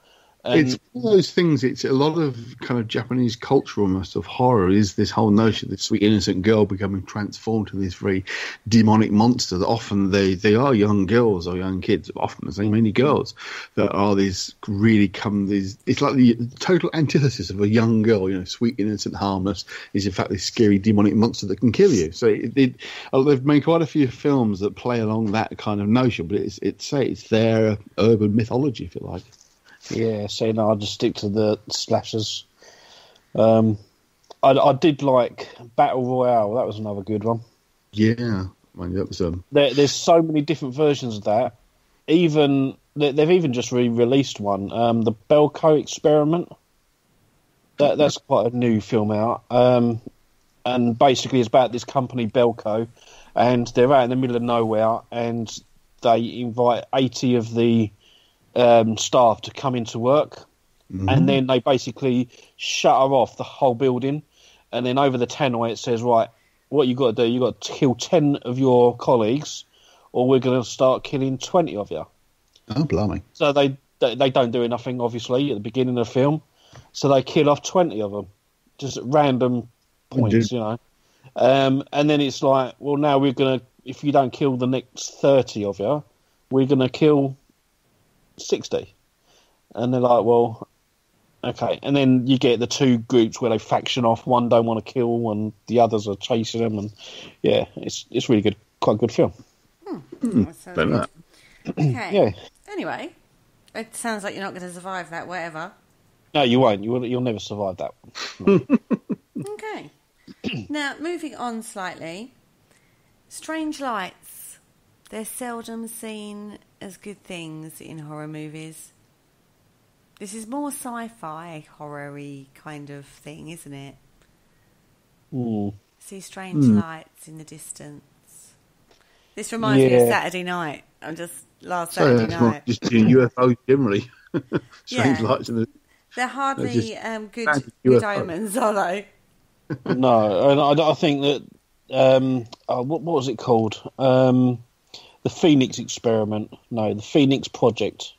S24: It's one of those things. It's a lot of kind of Japanese culture almost of horror is this whole notion of this sweet innocent girl becoming transformed to this very demonic monster that often they are young girls or young kids, often there's many girls that are these really it's like the total antithesis of a young girl, sweet, innocent, harmless is in fact this scary demonic monster that can kill you. So they've made quite a few films that play along that kind of notion, but it's their urban mythology, if you like.
S23: Yeah, so no, I'll just stick to the slashers. I did like Battle Royale. That was another good one.
S24: Yeah, that was
S23: There's so many different versions of that. Even they've even just re-released one, the Belko Experiment. That's quite a new film out, and basically it's about this company Belko, and they're out in the middle of nowhere, and they invite 80 of the staff to come into work, and then they basically shutter off the whole building, and then over the tannoy it says, right, what you got to do, you got to kill 10 of your colleagues or we're going to start killing 20 of you.
S24: Oh, blimey. So
S23: they don't do nothing, obviously, at the beginning of the film, so they kill off 20 of them, just at random points, and then it's like, well, now we're going to, if you don't kill the next 30 of you, we're going to kill 60. And they're like, well, okay. And then you get the two groups where they faction off. One don't want to kill and the others are chasing them. And yeah, it's really good. Quite a good film.
S22: Okay.
S23: Yeah.
S22: Anyway, it sounds like you're not going to survive that, whatever.
S23: No, you won't. You'll never survive that one. No.
S22: Okay. Now, moving on slightly. Strange lights. They're seldom seen as good things in horror movies. This is more sci-fi, horror-y kind of thing, isn't it? See strange lights in the distance. This reminds me of Saturday night. Saturday night.
S24: Just UFOs generally. Strange
S22: Yeah.
S24: lights in the.
S22: They're hardly good
S24: UFO.
S22: omens, are they?
S23: No, and I think that what was it called? The Phoenix Experiment. No, the Phoenix Project.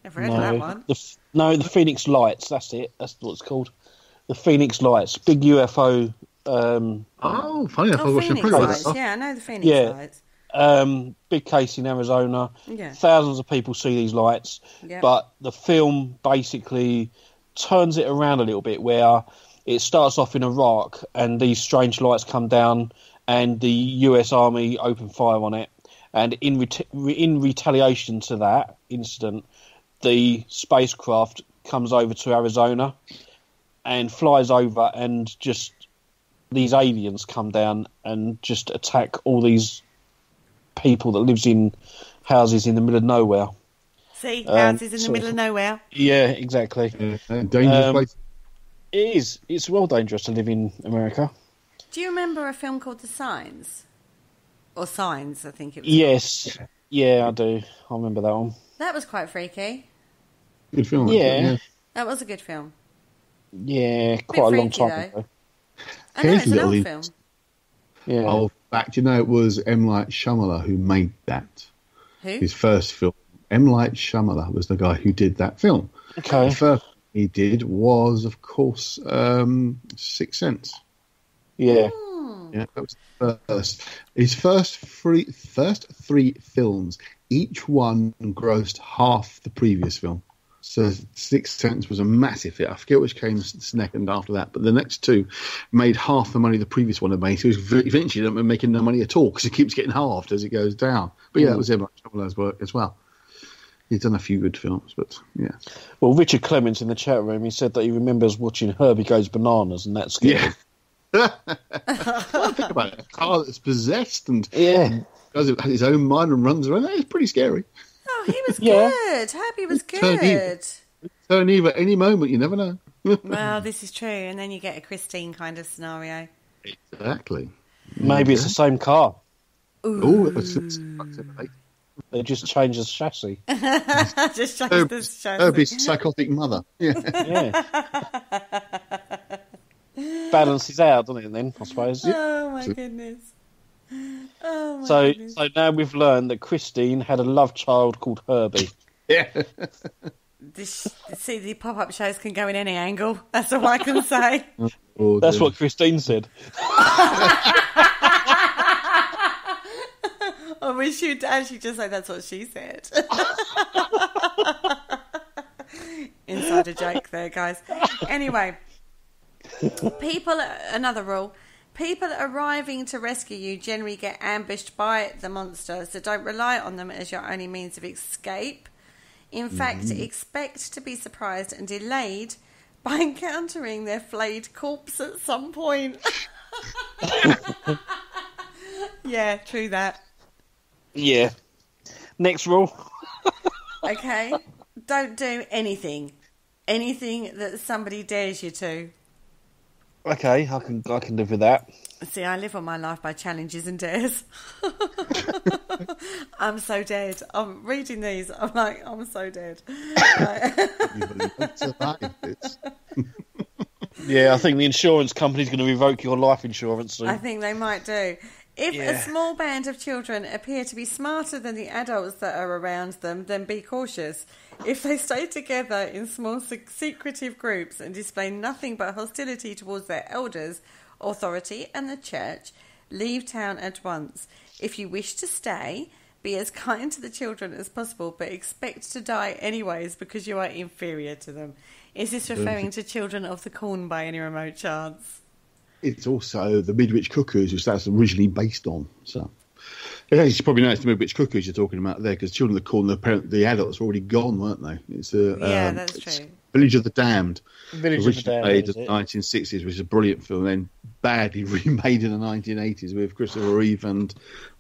S22: Never heard of that one.
S23: The Phoenix Lights. That's it. That's what it's called. The Phoenix Lights. Big UFO.
S24: Funny enough, I watched
S22: Phoenix Lights. Yeah, I know the Phoenix Lights.
S23: Big case in Arizona.
S22: Yeah.
S23: Thousands of people see these lights, but the film basically turns it around a little bit, where it starts off in Iraq and these strange lights come down and the US Army open fire on it, and in retaliation to that incident, the spacecraft comes over to Arizona and flies over, and just these aliens come down and just attack all these people that lives in houses in the middle of nowhere.
S22: See, houses in the middle of nowhere.
S23: Yeah, exactly.
S24: Dangerous place.
S23: It is. It's well dangerous to live in America.
S22: Do you remember a film called The Signs? Or Signs, I think it was.
S23: Yes. Yeah, I do. I remember that one.
S22: That was quite freaky.
S24: Good film.
S23: Yeah.
S22: That was a good film.
S23: Yeah, quite a long time ago.
S22: I know, it's an old film.
S24: Yeah. Oh, fact, it was M. Night Shyamalan who made that.
S22: Who?
S24: His first film. M. Night Shyamalan was the guy who did that film.
S23: Okay.
S24: The first he did was, of course, Sixth Sense.
S23: Yeah.
S24: Yeah, that was the first. His first three films, each one grossed half the previous film. So Sixth Sense was a massive hit. I forget which came second after that, but the next two made half the money the previous one had made. So eventually not making no money at all, because it keeps getting halved as it goes down. But yeah, that was M. Night Shyamalan's work as well. He's done a few good films, but yeah.
S23: Well, Richard Clements in the chat room, he said that he remembers watching Herbie Goes Bananas, and that's good.
S24: Yeah. Well, think about it. A car that's possessed and has his own mind and runs around. That is pretty scary.
S22: Oh, he was good. Herbie was good.
S24: Turn evil at any moment. You never know.
S22: Well, this is true. And then you get a Christine kind of scenario.
S24: Exactly.
S23: Maybe it's the same car.
S24: Oh,
S23: they just changed the chassis.
S22: Just changed the chassis.
S24: Herbie's psychotic mother. Yeah.
S23: Balances out, doesn't it, then, I suppose?
S22: Oh, my goodness. Oh, my goodness.
S23: So now we've learned that Christine had a love child called Herbie.
S24: Yeah.
S22: See, the pop-up shows can go in any angle. That's all I can say.
S23: That's what Christine said.
S22: I wish you'd actually just say that's what she said. Insider joke there, guys. Anyway, another rule. People arriving to rescue you generally get ambushed by the monster, so don't rely on them as your only means of escape. In fact, expect to be surprised and delayed by encountering their flayed corpse at some point. Yeah, true that.
S23: Yeah. Next rule.
S22: Okay. Don't do anything. Anything that somebody dares you to.
S23: Okay, I can live with that.
S22: See, I live on my life by challenges and dares. I'm so dead. I'm reading these. I'm like, I'm so dead.
S23: Yeah, I think the insurance company's going to revoke your life insurance soon.
S22: I think they might do. If a small band of children appear to be smarter than the adults that are around them, then be cautious. If they stay together in small secretive groups and display nothing but hostility towards their elders, authority and the church, leave town at once. If you wish to stay, be as kind to the children as possible, but expect to die anyways because you are inferior to them. Is this referring to Children of the Corn by any remote chance?
S24: It's also the Midwich Cuckoos, which that's originally based on. So it's probably nice to Midwich Cuckoos you're talking about there, because Children of the Corn, the adults were already gone, weren't they? It's
S22: that's true.
S24: Village of the Damned.
S23: Originally
S24: made in the 1960s, which is a brilliant film, then badly remade in the 1980s with Christopher Reeve and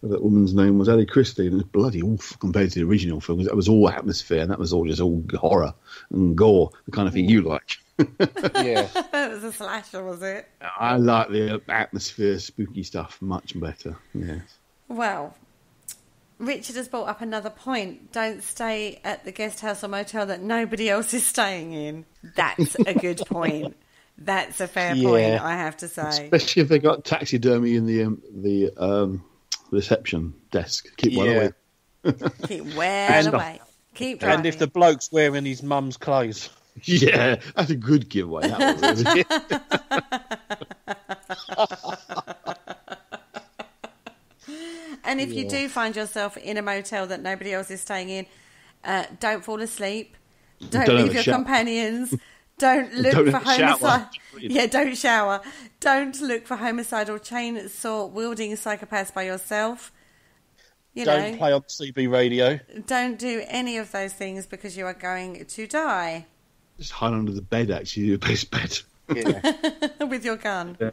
S24: that woman's name was Ellie Christie, and it was bloody awful compared to the original film, because that was all atmosphere, and that was all just all horror and gore, the kind of thing you like.
S23: Yeah.
S22: It was a slasher, was it?
S24: I like the atmosphere, spooky stuff much better. Yeah.
S22: Well, Richard has brought up another point. Don't stay at the guest house or motel that nobody else is staying in. That's a good point. That's a fair point, I have to say.
S24: Especially if they got taxidermy in the reception desk. Keep one away.
S22: Keep well away. Keep driving.
S23: And if the bloke's wearing his mum's clothes.
S24: Yeah, that's a good giveaway. That was,
S22: And if you do find yourself in a motel that nobody else is staying in, don't fall asleep. Don't leave your companions. Don't look for homicide. Yeah, don't shower. Don't look for homicidal chainsaw wielding psychopaths by yourself.
S23: Don't play on CB radio.
S22: Don't do any of those things because you are going to die.
S24: Just hide under the bed, actually, your best bet.
S23: Yeah.
S22: With your gun.
S24: Yeah.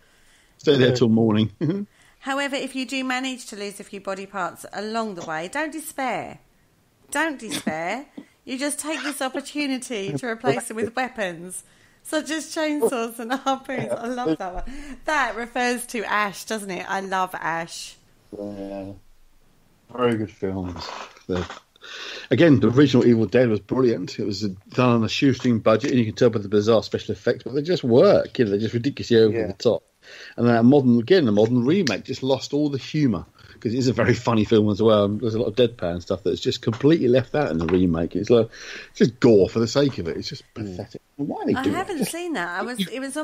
S24: Stay there till morning.
S22: However, if you do manage to lose a few body parts along the way, don't despair. Don't despair. You just take this opportunity to replace them with weapons, such as chainsaws and harpoons. I love that one. That refers to Ash, doesn't it? I love Ash.
S24: Yeah. Very good films. Again, the original Evil Dead was brilliant. It was done on a shoestring budget, and you can tell by the bizarre special effects, but they just work. They're just ridiculously over the top. And then the modern remake just lost all the humour, because it is a very funny film as well. There's a lot of deadpan stuff that's just completely left out in the remake. It's like just gore for the sake of it. It's just pathetic. Why are they doing
S22: I haven't seen that. It's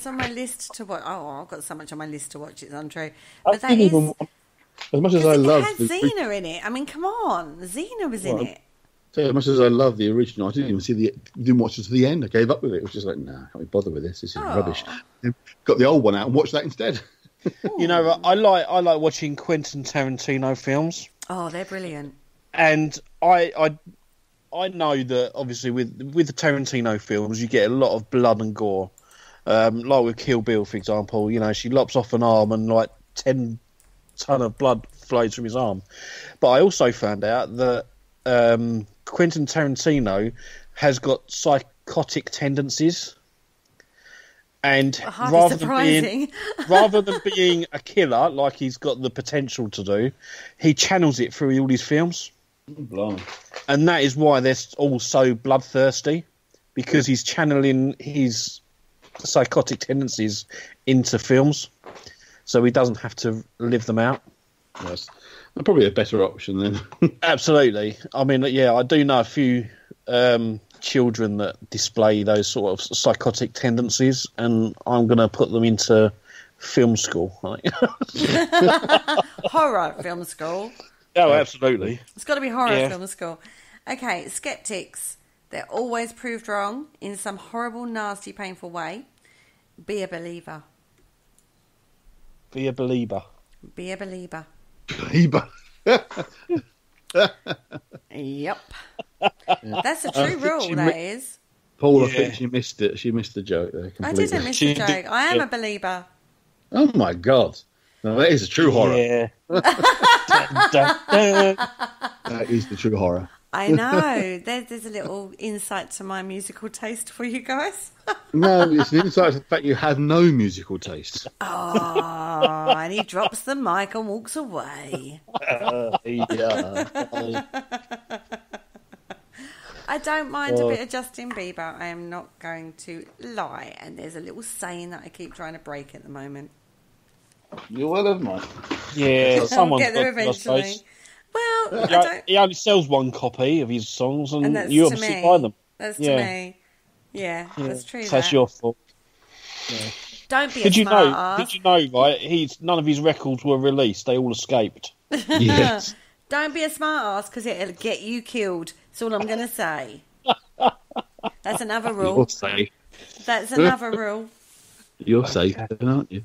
S22: on my list to watch. Oh, I've got so much on my list to watch. It's untrue. But that is.
S24: As much as I love
S22: it had Xena in it. I mean, come on, Xena was in it.
S24: So as much as I love the original, I didn't even didn't watch it to the end. I gave up with it. It was just like, nah, I can't be bothered with this. This is rubbish. Got the old one out and watched that instead.
S23: You know, I like watching Quentin Tarantino films.
S22: Oh, they're brilliant.
S23: And I know that obviously with the Tarantino films, you get a lot of blood and gore. Like with Kill Bill, for example, you know, she lops off an arm and like 10 ton of blood flows from his arm. But I also found out that Quentin Tarantino has got psychotic tendencies, and rather than being a killer like he's got the potential to do, he channels it through all his films.
S24: Blimey.
S23: And that is why they're all so bloodthirsty, because he's channeling his psychotic tendencies into films, so he doesn't have to live them out.
S24: Yes. Probably a better option then.
S23: Absolutely. I mean, yeah, I do know a few children that display those sort of psychotic tendencies, and I'm going to put them into film school.
S22: Horror film school.
S23: Oh, absolutely.
S22: It's got to be horror film school. Okay, skeptics. They're always proved wrong in some horrible, nasty, painful way. Be a believer.
S23: Be a believer.
S22: Be a believer.
S24: Believer.
S22: Yep. That's a true rule, that is.
S24: Paul, I think she missed it. She missed the joke there completely.
S22: I didn't miss the joke. I am a believer.
S24: Oh, my God. No, that is a true horror.
S23: Yeah.
S24: That is the true horror.
S22: I know. There's a little insight to my musical taste for you guys.
S24: No, it's an insight to the fact you have no musical taste.
S22: Oh, and he drops the mic and walks away. I don't mind a bit of Justin Bieber. I am not going to lie. And there's a little saying that I keep trying to break at the moment.
S24: You will have mine.
S23: Yeah,
S22: I'll get there eventually. Well,
S23: he only sells one copy of his songs, and
S22: that's
S23: you obviously buy them.
S22: That's to me. Yeah, that's true.
S23: So that's your fault. Yeah.
S22: Don't be a smart ass.
S23: Did you know, right? None of his records were released. They all escaped.
S24: Yes.
S22: Don't be a smart ass, because it'll get you killed. That's all I'm going to say. That's another rule.
S24: You're safe.
S22: That's another rule.
S24: You're safe, aren't you?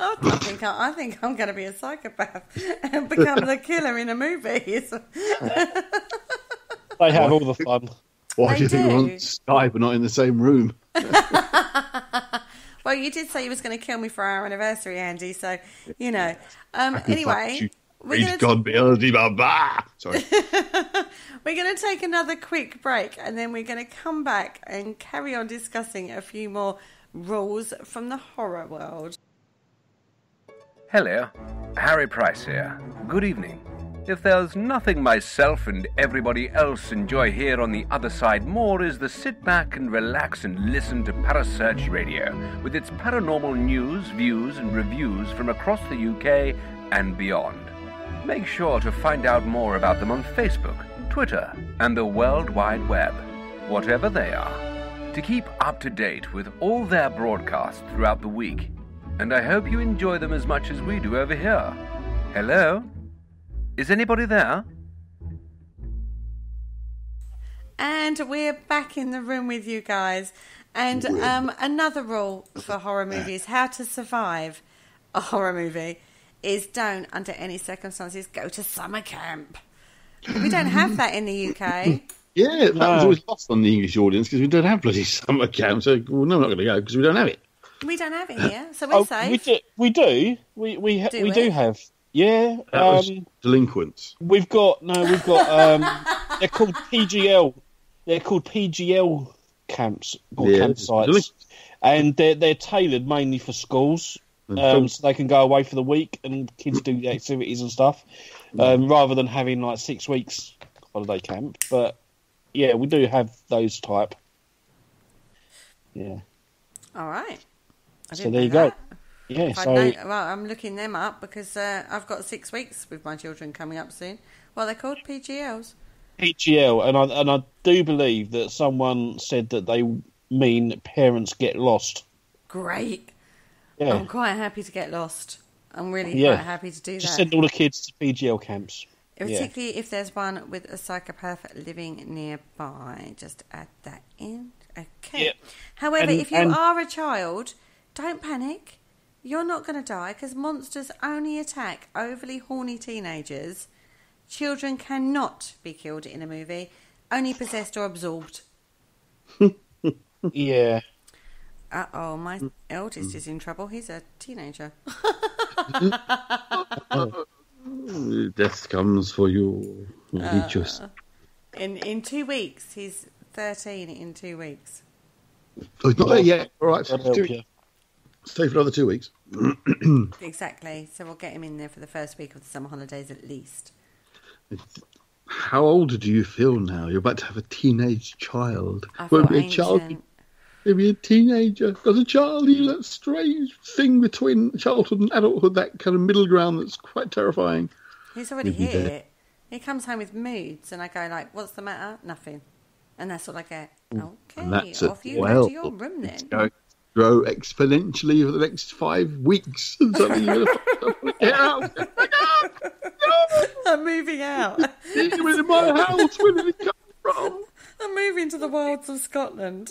S22: I think I'm going to be a psychopath and become the killer in a movie.
S23: They have all the fun.
S24: Why do you think we're on Skype but not in the same room?
S22: Well, you did say you was going to kill me for our anniversary, Andy, so, you know. Anyway, we're going to...
S24: Sorry.
S22: We're going to take another quick break, and then we're going to come back and carry on discussing a few more rules from the horror world.
S1: Hello, Harry Price here. Good evening. If there's nothing myself and everybody else enjoy here on the other side more is the sit back and relax and listen to Parasearch Radio with its paranormal news, views and reviews from across the UK and beyond. Make sure to find out more about them on Facebook, Twitter and the World Wide Web, whatever they are, to keep up to date with all their broadcasts throughout the week. And I hope you enjoy them as much as we do over here. Hello? Is anybody there?
S22: And we're back in the room with you guys. And another rule for horror movies, how to survive a horror movie, is don't, under any circumstances, go to summer camp. We don't have that in the UK.
S24: Yeah, that was always lost on the English audience because we don't have bloody summer camp. So, well, no, we're not going to go because we don't have it.
S22: We don't have it here, so we're safe.
S23: We do. We do have. Yeah,
S24: that was delinquents.
S23: We've got they're called PGL. They're called PGL camps or campsites, and they're tailored mainly for schools, so they can go away for the week and kids do activities and stuff, rather than having like 6 weeks holiday camp. But yeah, we do have those type. Yeah.
S22: All right.
S23: So there you go. Yeah,
S22: well, I'm looking them up because I've got 6 weeks with my children coming up soon. Well, they're called PGLs.
S23: PGL, and I do believe that someone said that they mean parents get lost.
S22: Great.
S23: Yeah.
S22: I'm quite happy to get lost. I'm really quite happy to do that.
S23: Just send all the kids to PGL camps.
S22: Particularly if there's one with a psychopath living nearby. Just add that in. Okay.
S23: Yeah.
S22: However, if you are a child, don't panic. You're not going to die because monsters only attack overly horny teenagers. Children cannot be killed in a movie, only possessed or absorbed.
S23: Yeah.
S22: Uh-oh, my eldest is in trouble. He's a teenager.
S24: Death comes for you.
S22: In 2 weeks. He's 13 in 2 weeks.
S24: Oh, he's not there yet. All right. Stay for another 2 weeks.
S22: Exactly. So we'll get him in there for the first week of the summer holidays at least.
S24: How old do you feel now? You're about to have a teenage child.
S22: I feel
S24: Won't be a child. Maybe a teenager. As a child, you that strange thing between childhood and adulthood, that kind of middle ground that's quite terrifying.
S22: He's already here. He comes home with moods, and I go like, "What's the matter?" Nothing, and that's all I get. Okay, off you go to your room then.
S24: Grow exponentially for the next 5 weeks. And suddenly you're going to get out.
S22: I'm moving out.
S24: You're in my house. Where did it come from?
S22: I'm moving to the wilds of Scotland.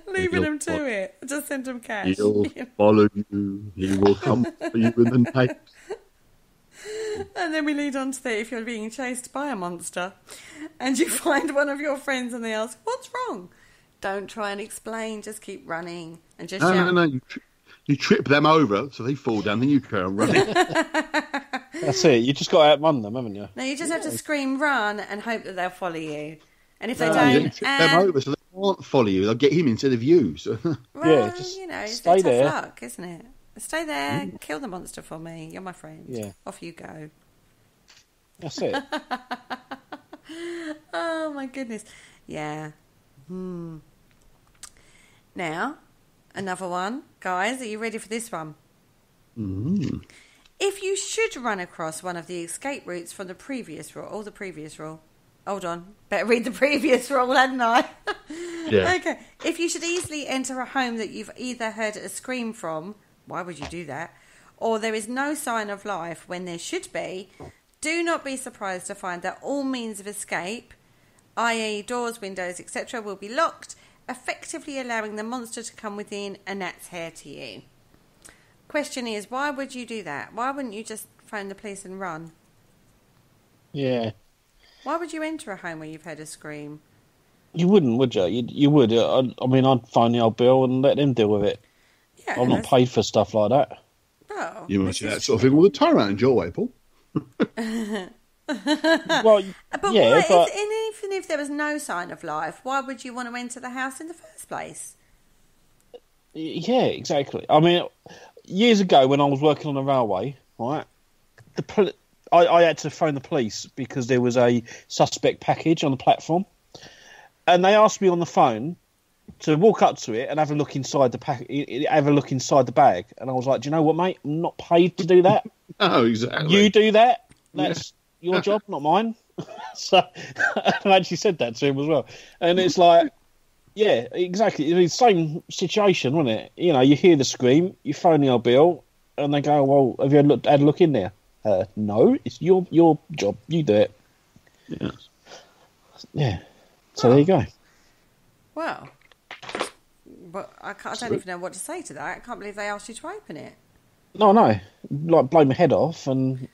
S22: Leaving him to it. Just send him cash.
S24: He'll follow you. He will come for you in the night.
S22: And then we lead on to that if you're being chased by a monster and you find one of your friends and they ask, "What's wrong?" Don't try and explain. Just keep running and just shout.
S24: No. You trip them over so they fall down. Then you carry on running.
S23: That's it. You just got to outrun them, haven't you?
S22: No, you just have to scream "run" and hope that they'll follow you. And if they don't,
S24: you trip them over so they won't follow you. They'll get him instead of you. So.
S22: Well, just it's stay there. Tough luck, isn't it? Stay there. Kill the monster for me. You're my friend.
S23: Yeah.
S22: Off you go.
S23: That's it.
S22: Oh my goodness. Yeah. Now, another one. Guys, are you ready for this one? If you should run across one of the escape routes from the previous rule, hold on, better read the previous rule, hadn't I?
S24: Yeah.
S22: Okay. If you should easily enter a home that you've either heard a scream from, why would you do that? Or there is no sign of life when there should be, do not be surprised to find that all means of escape, i.e. doors, windows, etc., will be locked, effectively allowing the monster to come within a gnat's hair to you. Question is, why would you do that? Why wouldn't you just phone the police and run?
S23: Yeah.
S22: Why would you enter a home where you've heard a scream?
S23: You wouldn't, would you? You would. I mean, I'd phone the old bill and let them deal with it.
S22: Yeah,
S23: I'm not paid for stuff like that.
S22: Oh,
S24: you must do that sort of thing all the time around your way, Paul.
S23: Well,
S22: but
S23: yeah,
S22: why, even if there was no sign of life, why would you want to enter the house in the first place?
S23: Yeah, exactly. I mean, years ago when I was working on the railway, right, I had to phone the police because there was a suspect package on the platform, and they asked me on the phone to walk up to it and have a look inside the bag, and I was like, "Do you know what, mate? I'm not paid to do that.
S24: No, exactly.
S23: You do that. That's your job, not mine." So I actually said that to him as well, and it's like, yeah, exactly. It's the same situation, wasn't it? You know, you hear the scream, you phone the old bill, and they go, "Well, have you had a look in there?" No, it's your job. You do it.
S24: Yeah.
S23: Yeah. So there you go.
S22: Well, but I don't even know what to say to that. I can't believe they asked you to open it.
S23: No, like blow my head off, and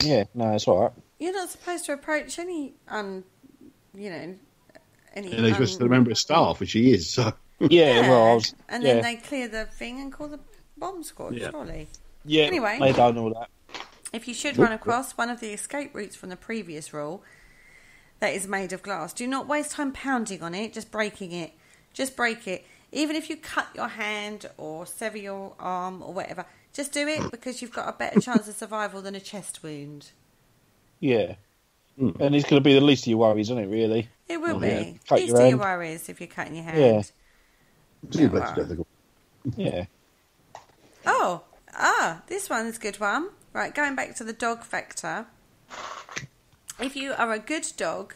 S23: yeah, no, it's all right.
S22: You're not supposed to approach any, any.
S24: And they're supposed to be a member of staff, which he is. So
S23: yeah, well,
S22: and then they clear the thing and call the bomb squad. Surely.
S23: Yeah.
S22: Anyway,
S23: they don't know that.
S22: If you should run across one of the escape routes from the previous rule that is made of glass, do not waste time pounding on it, just breaking it. Just break it. Even if you cut your hand or sever your arm or whatever, just do it because you've got a better chance of survival than a chest wound.
S23: Yeah. And it's going to be the least of your worries, isn't it, really?
S22: It will be.
S23: Cut
S22: Least of your worries if you're cutting your hand.
S23: Yeah.
S22: This one's a good one. Right, going back to the dog factor. If you are a good dog,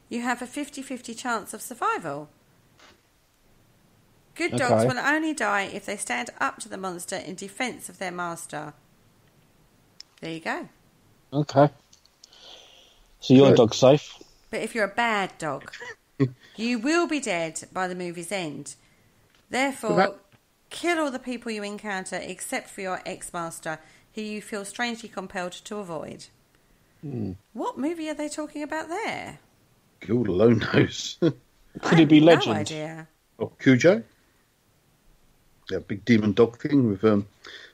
S22: you have a 50-50 chance of survival. Good dogs will only die if they stand up to the monster in defence of their master. There you go.
S23: Okay. So your dog's safe.
S22: But if you're a bad dog, you will be dead by the movie's end. Therefore, kill all the people you encounter except for your ex-master, who you feel strangely compelled to avoid. What movie are they talking about there?
S24: God alone knows.
S23: Could it be Legend?
S22: No idea.
S24: Or Cujo? That big demon dog thing with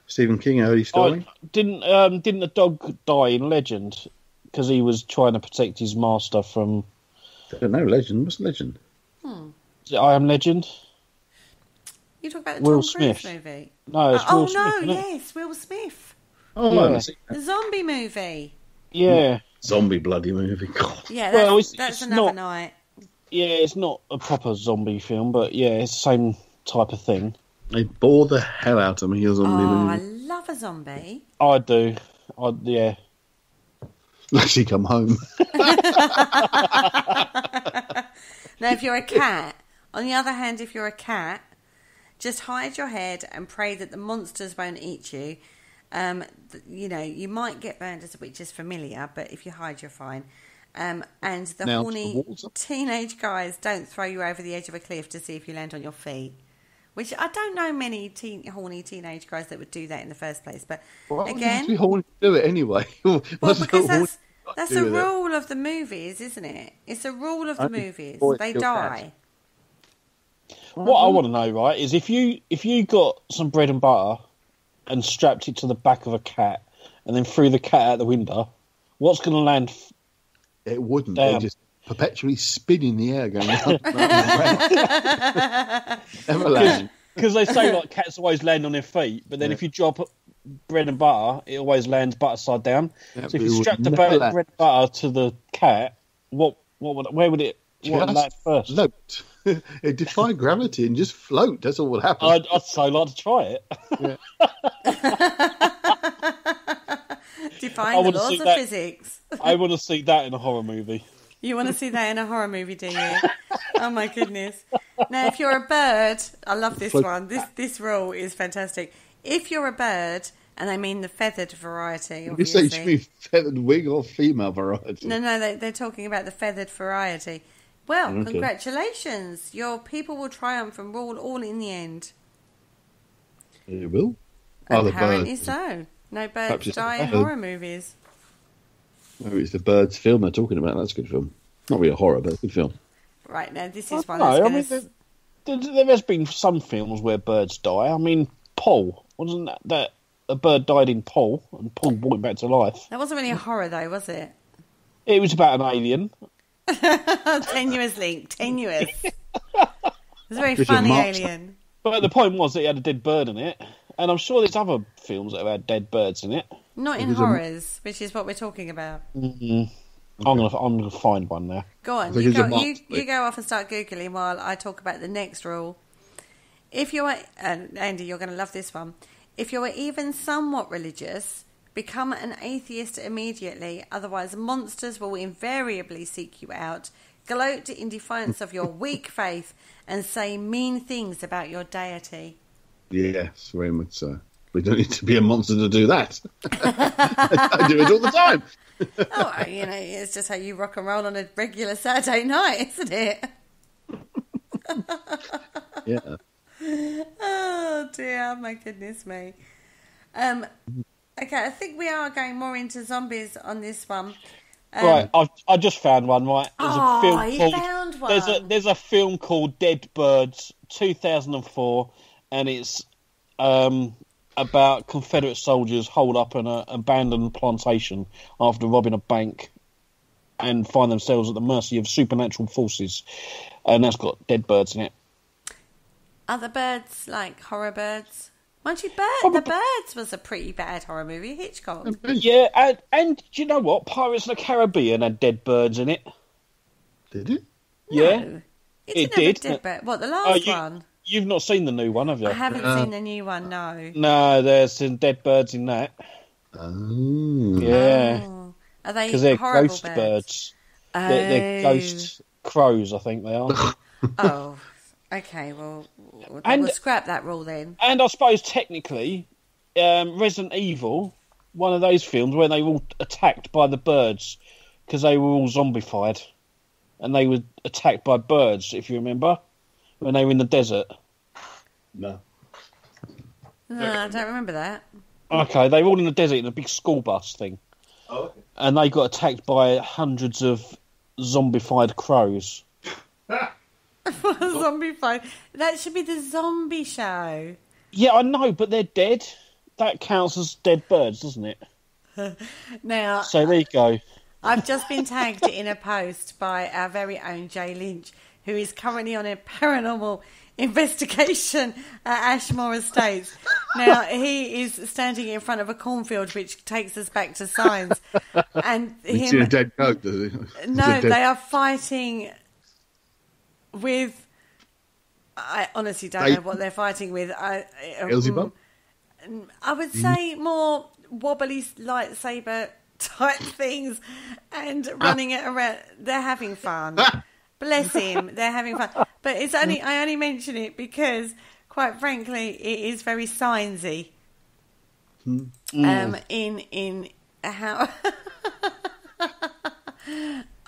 S24: Stephen King, early story.
S23: Didn't the dog die in Legend because he was trying to protect his master from?
S24: I don't know. Legend. What's Legend?
S23: Is it I Am Legend?
S22: You talk about the
S23: Will
S22: Tom Cruise
S23: Smith.
S22: movie?
S23: No, it's Will Smith. Isn't it?
S22: Yes, Will Smith.
S24: Oh,
S23: Yeah.
S24: I haven't seen that.
S22: The zombie movie.
S23: Yeah.
S24: Zombie bloody movie. God.
S22: Yeah, that's
S23: it's
S22: another
S23: not-
S22: night.
S23: Yeah, it's not a proper zombie film, but yeah, it's the same type of thing.
S24: They bore the hell out of me, a zombie
S22: I
S24: movie.
S22: love a zombie.
S23: I do. Yeah.
S24: Unless you come home.
S22: Now, if you're a cat, on the other hand, if you're a cat, just hide your head and pray that the monsters won't eat you. You might get burned, which is familiar, but if you hide, you're fine. And the
S24: Now
S22: horny
S24: towards us.
S22: teenage guys don't throw you over the edge of a cliff to see if you land on your feet. Which I don't know many horny teenage guys that would do that in the first place. But again,
S24: you horny to do it anyway.
S22: well, because that's a rule of the movies, isn't it? It's a rule of the movies. They die.
S23: What I want to know, right, is if you got some bread and butter and strapped it to the back of a cat and then threw the cat out the window, what's going to land?
S24: It wouldn't.
S23: Down?
S24: They just perpetually spin in the air going never land.
S23: Because they say like cats always land on their feet, but then if you drop bread and butter, it always lands butter side down.
S24: Yeah,
S23: so if
S24: but
S23: you
S24: it
S23: strap
S24: would
S23: the
S24: never
S23: bread
S24: land.
S23: and butter to the cat, where would it land first?
S24: Float. It defied gravity and just float. That's all what happened.
S23: I'd so like to try it.
S22: Defying the laws of physics.
S23: I want to see that in a horror movie.
S22: You want to see that in a horror movie, do you? Oh my goodness. Now, if you're a bird, I love this one. This rule is fantastic. If you're a bird, and I mean the feathered variety,
S24: You
S22: obviously.
S24: say you mean feathered wing or female variety?
S22: No, they're talking about the feathered variety. Well,
S24: Okay.
S22: congratulations. Your people will triumph and rule all in the end.
S24: It will. Oh, the
S22: Apparently
S24: birds.
S22: so. No
S24: Perhaps
S22: birds
S24: it's
S22: die in
S24: the bird.
S22: horror movies.
S24: Maybe it's the birds film they're talking about. That's a good film. Not really a horror, but it's a good film.
S22: Right, now this is one
S23: No,
S22: that's
S23: I
S22: going
S23: mean, there has been some films where birds die. I mean, Paul, wasn't that a bird died in Paul, and Paul brought him back to life?
S22: That wasn't really a horror, though, was it?
S23: It was about an alien.
S22: Tenuous link, tenuous. It was a very
S23: Richard
S22: funny
S23: Marx.
S22: alien.
S23: But the point was that he had a dead bird in it, And I'm sure there's other films that have had dead birds in it.
S22: Not in horrors, which is what we're talking about.
S23: Mm-hmm. I'm gonna find one now.
S22: Go on, you go off and start Googling while I talk about the next rule. If you're, and Andy, you're going to love this one. If you're even somewhat religious, become an atheist immediately. Otherwise, monsters will invariably seek you out, gloat in defiance of your weak faith, and say mean things about your deity.
S24: Yes, very much so. We don't need to be a monster to do that. I do it all the time.
S22: Oh, it's just how you rock and roll on a regular Saturday night, isn't it?
S24: Yeah.
S22: Oh dear, my goodness me. Okay, I think we are going more into zombies on this one.
S23: Right, I just found one. Right,
S22: found one.
S23: There's a film called Dead Birds, 2004, and it's about Confederate soldiers hold up an abandoned plantation after robbing a bank and find themselves at the mercy of supernatural forces, and that's got dead birds in it.
S22: Other birds, like horror birds. Mind you, The Birds was a pretty bad horror movie, Hitchcock.
S23: Yeah, and do you know what? Pirates of the Caribbean had dead birds in it.
S24: Did it?
S23: Yeah,
S22: no, it did. Dead bird. What, the last one?
S23: You've not seen the new one, have you?
S22: I haven't seen the new one, no.
S23: No, there's some dead birds in that.
S24: Oh.
S23: Yeah.
S22: Oh. Are they
S23: because they're
S22: horrible
S23: ghost birds? They're ghost crows, I think they are.
S22: Oh. Okay, well, we'll scrap that rule then.
S23: And I suppose technically, Resident Evil, one of those films where they were all attacked by the birds because they were all zombified, and they were attacked by birds. If you remember, when they were in the desert.
S24: No,
S22: I don't remember that.
S23: Okay, they were all in the desert in a big school bus thing.
S24: Oh, okay.
S23: And they got attacked by hundreds of zombified crows.
S22: Zombified. That should be the zombie show.
S23: Yeah, I know, but they're dead. That counts as dead birds, doesn't it?
S22: Now,
S23: so there you go.
S22: I've just been tagged in a post by our very own Jay Lynch, who is currently on a paranormal investigation at Ashmore Estates. Now, he is standing in front of a cornfield, which takes us back to signs. And
S24: he's a dead goat, does he?
S22: No, they are fighting with... I honestly don't know what they're fighting with.
S24: Beelzebub?
S22: I would say more wobbly lightsaber type things and running it around. They're having fun. Bless him, they're having fun. But I only mention it because, quite frankly, it is very signsy. In how...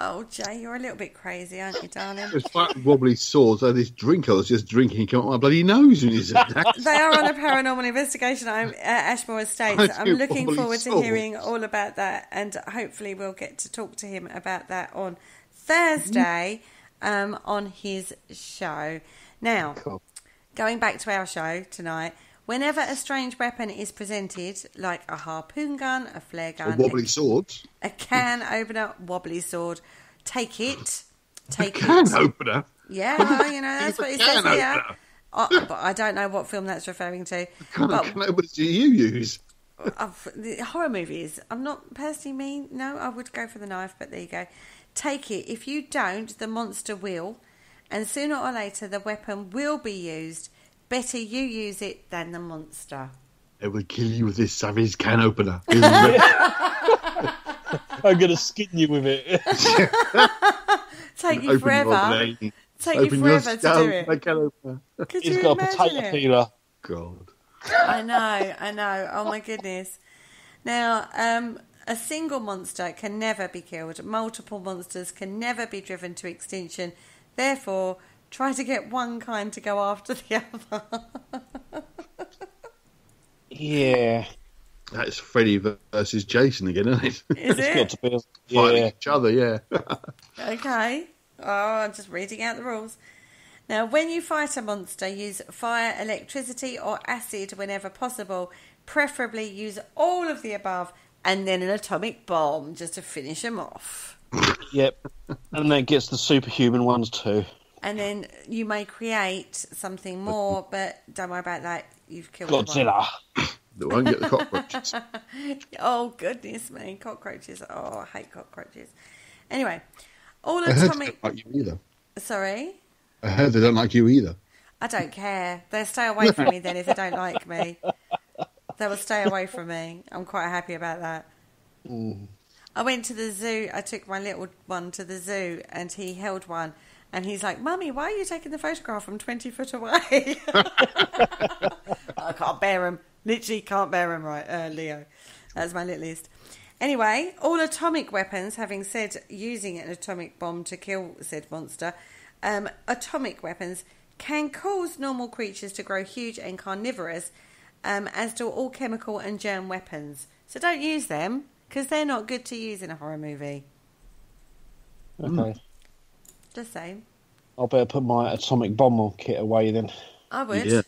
S22: Oh, Jay, you're a little bit crazy, aren't you, darling?
S24: There's fucking wobbly swords. So this drink I was just drinking came out my bloody nose when you said that.
S22: They are on a paranormal investigation at Ashmore Estates. I'm looking forward to hearing all about that, and hopefully we'll get to talk to him about that on Thursday on his show. Now, going back to our show tonight, whenever a strange weapon is presented, like a harpoon gun, a flare gun,
S24: wobbly swords,
S22: a can opener, wobbly sword, take it.
S24: Can opener?
S22: Yeah, well, that's what it says here. But I don't know what film that's referring to.
S24: What kind of can openers do you use?
S22: The horror movies. I'm not personally mean. No, I would go for the knife, but there you go. Take it. If you don't, the monster will. And sooner or later, the weapon will be used. Better you use it than the monster.
S24: It will kill you with this savage can opener.
S23: I'm going to skin you with it.
S22: Take you forever. Take you forever to do it.
S23: He's got a potato peeler.
S24: God.
S22: I know. Oh my goodness. Now, a single monster can never be killed. Multiple monsters can never be driven to extinction. Therefore, try to get one kind to go after the other.
S23: Yeah.
S24: That's Freddy versus Jason again, isn't it?
S22: Is it?
S23: Got to be
S24: fighting each other, yeah.
S22: Okay. Oh, I'm just reading out the rules. Now, when you fight a monster, use fire, electricity, or acid whenever possible. Preferably use all of the above and then an atomic bomb just to finish them off.
S23: Yep. And then gets the superhuman ones too.
S22: And then you may create something more, but don't worry about that. You've killed
S23: Godzilla.
S24: They won't get the cockroaches.
S22: Oh, goodness me. Cockroaches. Oh, I hate cockroaches. Anyway, all
S24: I heard they
S22: atomic...
S24: don't like you either.
S22: Sorry?
S24: I heard they don't like you either.
S22: I don't care. They'll stay away from me then if they don't like me. They will stay away from me. I'm quite happy about that. I went to the zoo. I took my little one to the zoo and he held one. And he's like, Mummy, why are you taking the photograph from 20 foot away? I can't bear him. Literally can't bear him, right, Leo. That's my littlest. Anyway, all atomic weapons, having said using an atomic bomb to kill said monster, atomic weapons can cause normal creatures to grow huge and carnivorous, as do all chemical and germ weapons. So don't use them, because they're not good to use in a horror movie.
S23: Okay.
S22: Just saying.
S23: I better put my atomic bomb kit away then.
S22: I would.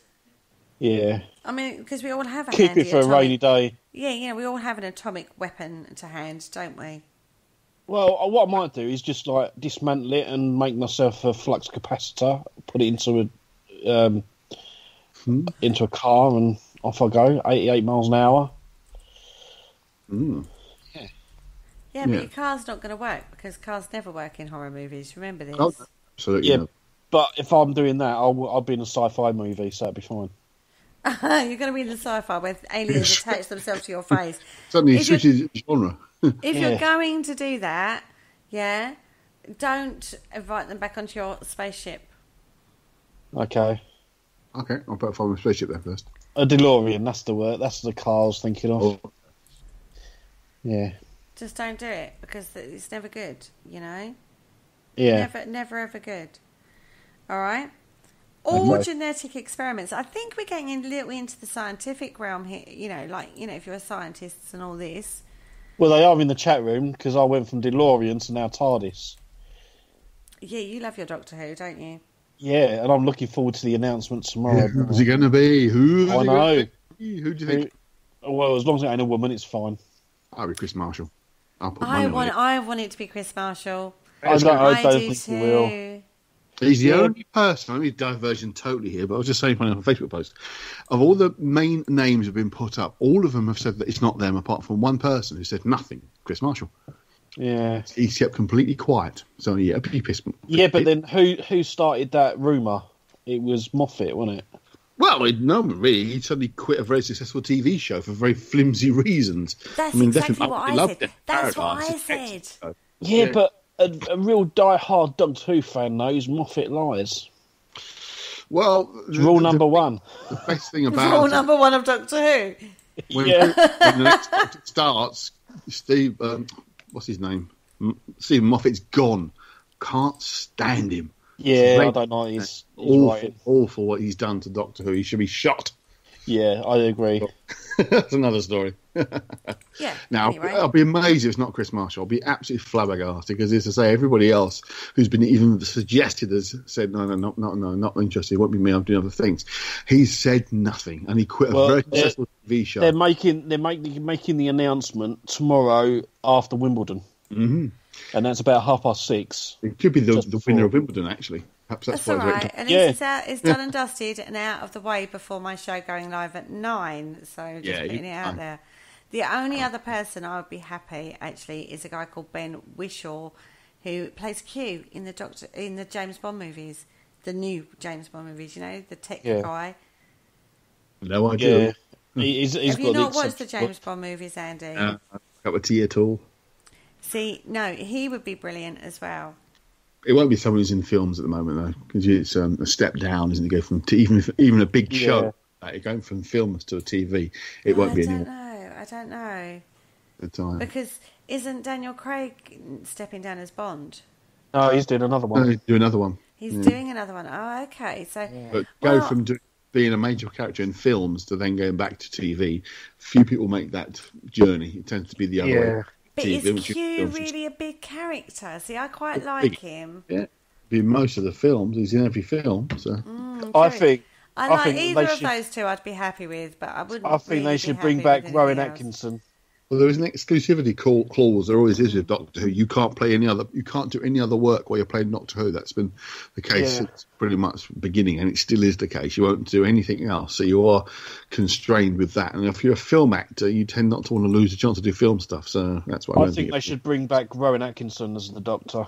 S23: Yeah.
S22: I mean, because we all have a
S23: Keep
S22: handy
S23: it for a rainy day.
S22: Yeah, we all have an atomic weapon to hand, don't we?
S23: Well, what I might do is just like dismantle it and make myself a flux capacitor, put it into a car, and off I go, 88 miles an hour.
S22: Yeah, but your car's not going to work because cars never work in horror movies. Remember this?
S24: Oh, absolutely.
S23: Yeah, but if I'm doing that, I'll be in a sci-fi movie, so it'll be fine.
S22: You're going to be in the sci-fi where aliens attach themselves to your face.
S24: Suddenly switches genre.
S22: If you're going to do that, don't invite them back onto your spaceship.
S24: Okay, I'll better find my spaceship there first.
S23: A DeLorean, that's the word. That's the car I was thinking of.
S24: Oh.
S23: Yeah.
S22: Just don't do it because it's never good, you know?
S23: Yeah.
S22: Never ever good. All right? All genetic experiments. I think we're getting a little into the scientific realm here, if you're a scientist and all this.
S23: Well, they are in the chat room because I went from DeLorean to now TARDIS.
S22: Yeah, you love your Doctor Who, don't you?
S23: Yeah, and I'm looking forward to the announcement tomorrow.
S24: Who's it going to be?
S23: I know.
S24: Who do you think?
S23: Well, as long as it ain't a woman, it's fine.
S24: I'll be Chris Marshall.
S22: I want it to be Chris Marshall.
S23: I don't
S22: do
S23: think he will.
S24: He's the only person, let me diversion totally here, but I was just saying on a Facebook post, of all the main names have been put up, all of them have said that it's not them, apart from one person who said nothing, Chris Marshall.
S23: Yeah.
S24: He's kept completely quiet. So, yeah, be pissed.
S23: Yeah, but then who started that rumour? It was Moffat, wasn't it?
S24: Well, no, really. He suddenly quit a very successful TV show for very flimsy reasons.
S22: That's exactly what I said. That's what I said.
S23: Yeah, but a real die-hard Doctor Who fan knows Moffat lies.
S24: Well,
S23: it's rule number one.
S24: The best thing about
S22: rule number one of Doctor Who.
S24: When the next Doctor starts, Steve, what's his name? Stephen Moffat's gone. Can't stand him.
S23: Yeah, I don't know. He's
S24: awful what he's done to Doctor Who. He should be shot.
S23: Yeah, I agree.
S24: That's another story.
S22: Yeah.
S24: Now,
S22: anyway.
S24: I'll be amazed if it's not Chris Marshall. I'll be absolutely flabbergasted because, as I say, everybody else who's been even suggested has said, no, not interested. It won't be me. I'm doing other things. He's said nothing, and he quit a very successful TV show.
S23: They're making the announcement tomorrow after Wimbledon.
S24: Mm-hmm.
S23: And that's about 6:30.
S24: It could be the winner of Wimbledon, actually. Perhaps that's
S22: all
S24: why
S22: right. At least it's done and dusted and out of the way before my show going live at 9. So just putting it out there. The only other person I would be happy, actually, is a guy called Ben Whishaw, who plays Q in the James Bond movies. The new James Bond movies, the tech guy.
S24: No idea.
S23: Yeah.
S22: Have you not watched the James Bond movies, Andy?
S24: A cup of tea at all.
S22: See, no, he would be brilliant as well.
S24: It won't be someone who's in films at the moment, though, because it's a step down, isn't it? Go from even a big show, going from films to a TV, it won't be anyone.
S22: I don't know.
S24: The time.
S22: Because isn't Daniel Craig stepping down as Bond?
S23: No, he's doing another one.
S24: No, he's doing another one.
S22: He's doing another one. Oh, okay. So,
S24: but go from being a major character in films to then going back to TV. Few people make that journey. It tends to be the other way.
S22: But is Q really a big character? See, I quite like him.
S24: Yeah, in most of the films, he's in every film. So
S23: I think
S22: either of those two. I'd be happy with, but I wouldn't.
S23: I think they should bring back Rowan Atkinson.
S24: Well, there is an exclusivity clause. There always is with Doctor Who. You can't play any other. You can't do any other work while you're playing Doctor Who. That's been the case since pretty much the beginning, and it still is the case. You won't do anything else, so you are constrained with that. And if you're a film actor, you tend not to want to lose a chance to do film stuff. So that's why
S23: I think they should bring back Rowan Atkinson as the Doctor.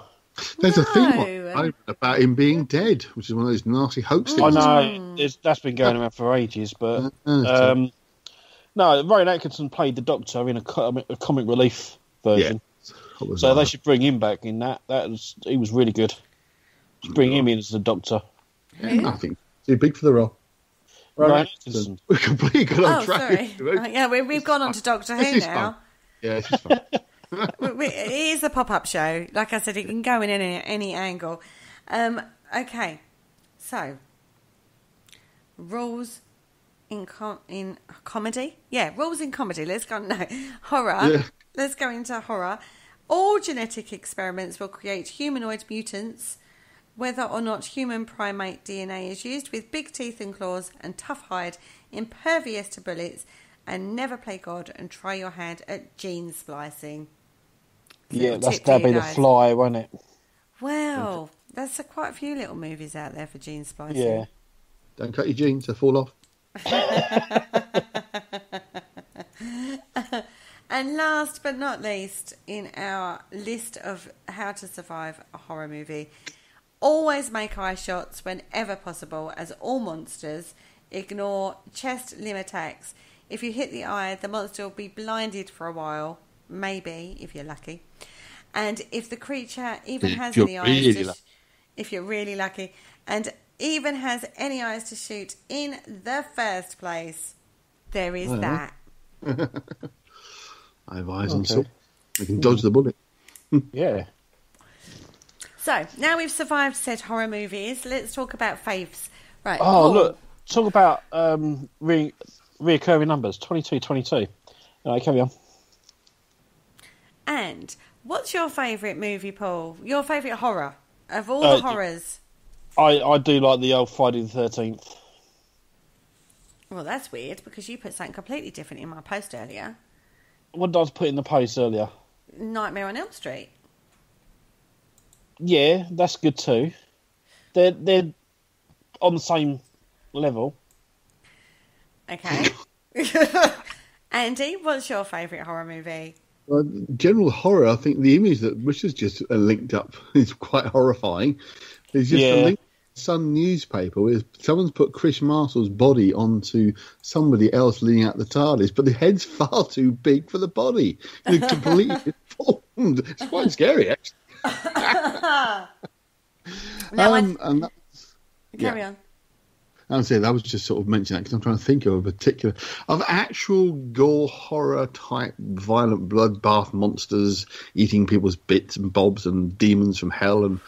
S24: There's a thing about him being dead, which is one of those nasty hoax things.
S23: I know that's been going around for ages, but no, Rowan Atkinson played the Doctor in a comic relief version, so they should bring him back in that. He was really good. Just bring him in as the Doctor.
S24: I think too big for the role.
S23: Rowan Atkinson.
S24: We're completely got on track.
S22: Sorry. Yeah, we've gone on to Doctor Who now.
S24: Fun. Yeah, this is fun.
S22: It is a pop-up show. Like I said, it can go in any angle. Okay, so rules in comedy. Yeah, rules in comedy. Let's go. No, horror. Yeah. Let's go into horror. All genetic experiments will create humanoid mutants, whether or not human primate DNA is used, with big teeth and claws and tough hide, impervious to bullets, and never play God and try your hand at gene splicing.
S23: Yeah, that'd be The Fly, won't it?
S22: Well, there's quite a few little movies out there for gene splicing.
S24: Yeah. Don't cut your genes, they fall off.
S22: And last but not least, in our list of how to survive a horror movie, always make eye shots whenever possible, as all monsters ignore chest limb attacks. If you hit the eye, the monster will be blinded for a while, maybe, if you're lucky. And if the creature even has any eyes, if you're really lucky, and even has any eyes to shoot in the first place, there is that.
S24: I have eyes and so we can dodge the bullet.
S23: Yeah.
S22: So, now we've survived said horror movies, let's talk about faves. Right.
S23: Oh, look, talk about reoccurring numbers, 22. Carry on.
S22: And what's your favourite movie, Paul? Your favourite horror of all the horrors?
S23: I do like the old Friday the 13th.
S22: Well, that's weird, because you put something completely different in my post earlier.
S23: What did I put in the post earlier?
S22: Nightmare on Elm Street.
S23: Yeah, that's good too. They're on the same level.
S22: Okay. Andy, what's your favourite horror movie?
S24: General horror, I think the image that Richard's just linked up is quite horrifying. It's just a link to the Sun newspaper where someone's put Chris Marshall's body onto somebody else leaning out the TARDIS, but the head's far too big for the body. It's completely deformed. It's quite scary, actually.
S22: Carry on.
S24: I was saying, I was just sort of mentioning that because I'm trying to think of a particular of actual gore horror type violent bloodbath monsters eating people's bits and bobs and demons from hell, and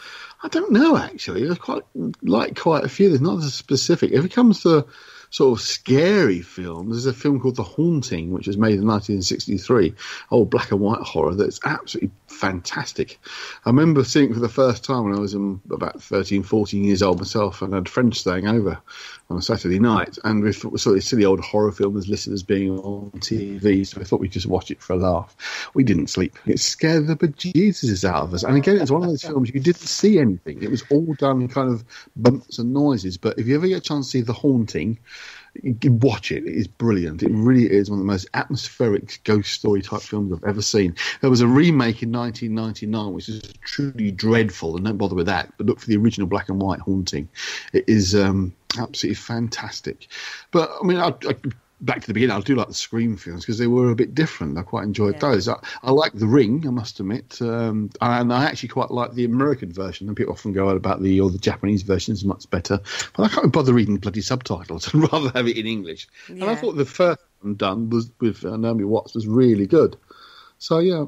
S24: I don't know actually. There's quite a few. There's not as specific. If it comes to sort of scary films, there's a film called The Haunting, which was made in 1963, old black and white horror that's absolutely fantastic. I remember seeing it for the first time when I was about 13, 14 years old myself, and I had friends staying over on a Saturday night, and we thought this silly old horror film was listed as being on TV, so we thought we'd just watch it for a laugh. We didn't sleep. It scared the bejesus out of us. And again, it's one of those films you didn't see anything. It was all done kind of bumps and noises, but if you ever get a chance to see The Haunting, you can watch it. It is brilliant. It really is one of the most atmospheric ghost story type films I've ever seen. There was a remake in 1999 which is truly dreadful, and don't bother with that, but look for the original black and white Haunting. It is absolutely fantastic. But I mean, back to the beginning, I do like the Scream films because they were a bit different. I quite enjoyed those. I like The Ring, I must admit, and I actually quite like the American version. And people often go on about the Japanese version is much better, but I can't bother reading bloody subtitles and rather have it in English. Yeah. And I thought the first one done was with Naomi Watts was really good. So yeah,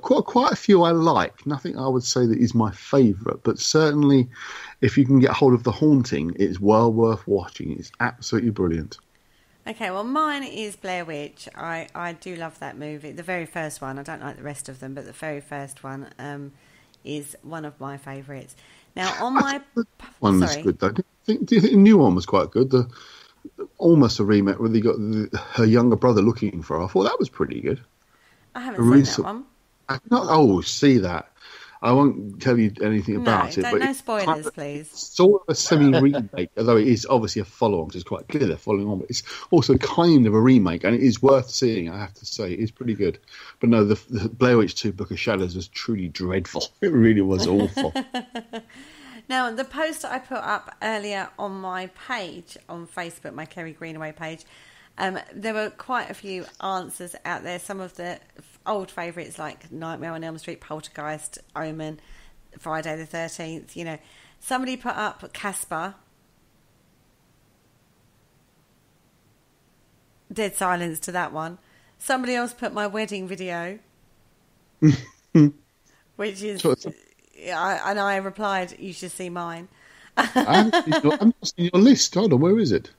S24: quite a few I like. Nothing I would say that is my favourite, but certainly if you can get hold of The Haunting, it's well worth watching. It's absolutely brilliant.
S22: Okay, well, mine is Blair Witch. I do love that movie. The very first one. I don't like the rest of them, but the very first one is one of my favourites. Now, on my...
S24: one was good, though. Do you think the new one was quite good? Almost a remake where they got her younger brother looking for her. I thought that was pretty good.
S22: I haven't seen that one.
S24: See that. I won't tell you anything about it.
S22: No,
S24: but
S22: no spoilers, please.
S24: Sort of a semi-remake, although it is obviously a follow-on, because it's quite clear they're following on, but it's also kind of a remake, and it is worth seeing, I have to say. It's pretty good. But no, the Blair Witch 2 Book of Shadows was truly dreadful. It really was awful.
S22: Now, the post I put up earlier on my page on Facebook, my Kerry Greenaway page, there were quite a few answers out there. Some of the old favourites like Nightmare on Elm Street, Poltergeist, Omen, Friday the 13th, you know. Somebody put up Casper. Dead silence to that one. Somebody else put my wedding video. Which is... and I replied, you should see mine.
S24: I haven't seen your list. Hold on, where is it?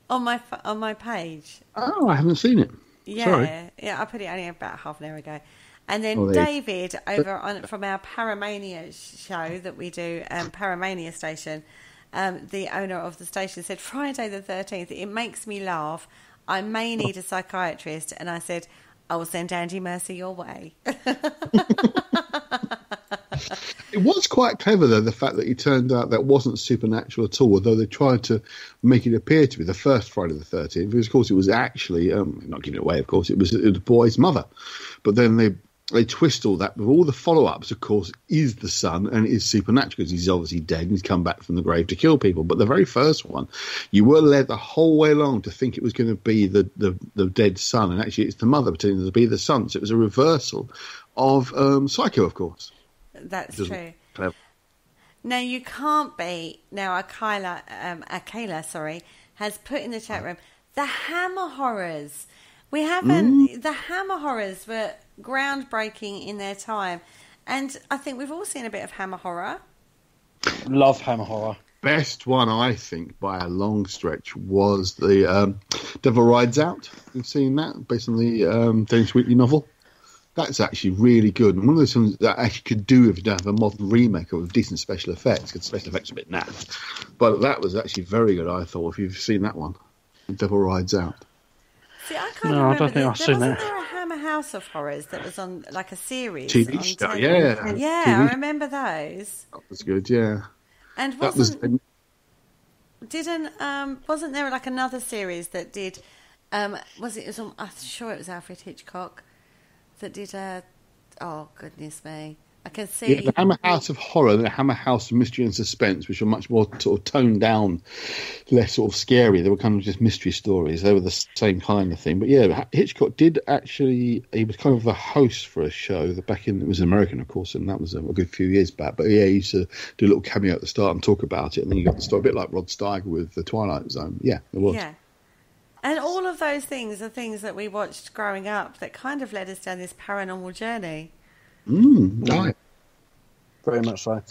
S22: On my page.
S24: Oh, I haven't seen it.
S22: Yeah,
S24: sorry.
S22: Yeah, I put it only about half an hour ago. And then David from our Paramania show that we do, Paramania Station, the owner of the station said, Friday the 13th, it makes me laugh. I may need a psychiatrist. And I said, I will send Andy Mercer your way.
S24: It was quite clever, though, the fact that it turned out that wasn't supernatural at all, although they tried to make it appear to be the first Friday the 13th, because, of course, it was actually, not giving it away, of course, it was the boy's mother. But then they twist all that, with all the follow-ups, of course, is the son, and it is supernatural, because he's obviously dead, and he's come back from the grave to kill people. But the very first one, you were led the whole way along to think it was going to be the dead son, and actually it's the mother pretending to be the son. So it was a reversal of Psycho, of course.
S22: That's true.
S24: Clever.
S22: No, you can't be. Now, Akela, has put in the chat room the Hammer horrors. We haven't. The Hammer horrors were groundbreaking in their time, and I think we've all seen a bit of Hammer horror.
S23: Love Hammer horror.
S24: Best one, I think, by a long stretch, was the Devil Rides Out. You've seen that, based on the Dennis Wheatley novel. That's actually really good. And one of those things that I actually could do if you don't have a modern remake or with decent special effects, because special effects are a bit naff. But that was actually very good, I thought, if you've seen that one. The Devil Rides Out.
S22: See, I can't remember.
S23: I don't think I've seen that.
S22: Wasn't there a Hammer House of Horrors that was on, like, a series?
S24: TV show, yeah.
S22: Yeah,
S24: TV.
S22: I remember those.
S24: That was good, yeah.
S22: And wasn't there, like, another series that did... I'm sure it was Alfred Hitchcock that did oh goodness me, I can see
S24: the Hammer House of Horror and the Hammer House of Mystery and Suspense, which were much more sort of toned down, less sort of scary. They were kind of just mystery stories. They were the same kind of thing. But yeah, Hitchcock did actually, he was kind of a host for a show that it was American, of course, and that was a good few years back. But yeah, he used to do a little cameo at the start and talk about it, and then you got the story, a bit like Rod Steiger with The Twilight Zone. Yeah, it was.
S22: Yeah. And all of those things are things that we watched growing up that kind of led us down this paranormal journey.
S24: Right.
S23: Very much so.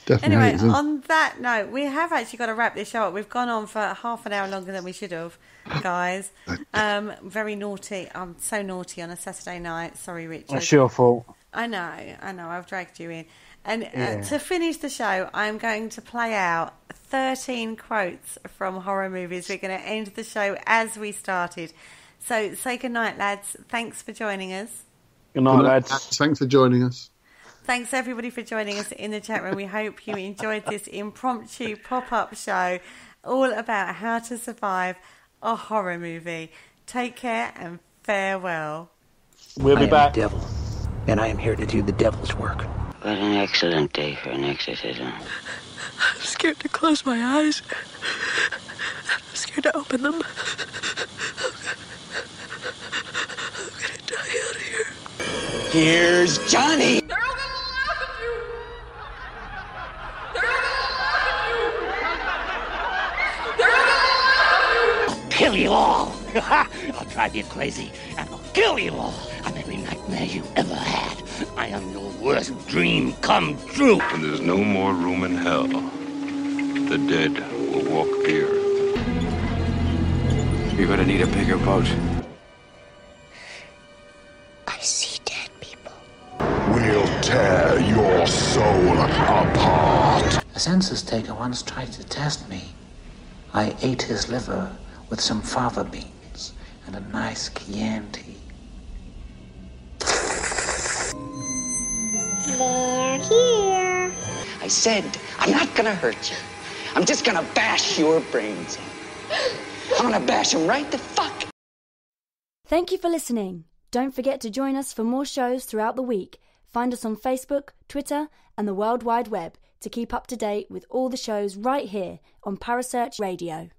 S24: Definitely.
S22: Anyway, on that note, we have actually got to wrap this show up. We've gone on for half an hour longer than we should have, guys. Very naughty. I'm so naughty on a Saturday night. Sorry, Richard.
S23: That's your fault.
S22: I know. I've dragged you in. And to finish the show, I'm going to play out 13 quotes from horror movies. We're going to end the show as we started. So say goodnight, lads. Thanks for joining us.
S23: Good night, lads.
S24: Thanks for joining us.
S22: Thanks, everybody, for joining us in the chat room. We hope you enjoyed this impromptu pop-up show all about how to survive a horror movie. Take care and farewell.
S23: We'll be back.
S21: I am the devil, and I am here to do the devil's work.
S17: What an excellent day for an exorcism.
S19: I'm scared to close my eyes. I'm scared to open them. I'm gonna die out here.
S10: Here's Johnny.
S19: They're all gonna laugh at you. They're all gonna laugh at you. They're all gonna laugh at you.
S21: Kill you all. I'll drive you crazy, and I'll kill you all. I'm every nightmare you ever had. I am your worst dream come true.
S11: When there's no more room in hell, the dead will walk the earth.
S21: You're gonna need a bigger boat.
S3: I see dead people.
S5: We'll tear your soul apart.
S6: A census taker once tried to test me. I ate his liver with some fava beans and a nice Chianti.
S10: I said, I'm not gonna hurt you. I'm just gonna bash your brains in. I'm gonna bash them right the fuck.
S2: Thank you for listening. Don't forget to join us for more shows throughout the week. Find us on Facebook, Twitter, and the World Wide Web to keep up to date with all the shows right here on Parasearch Radio.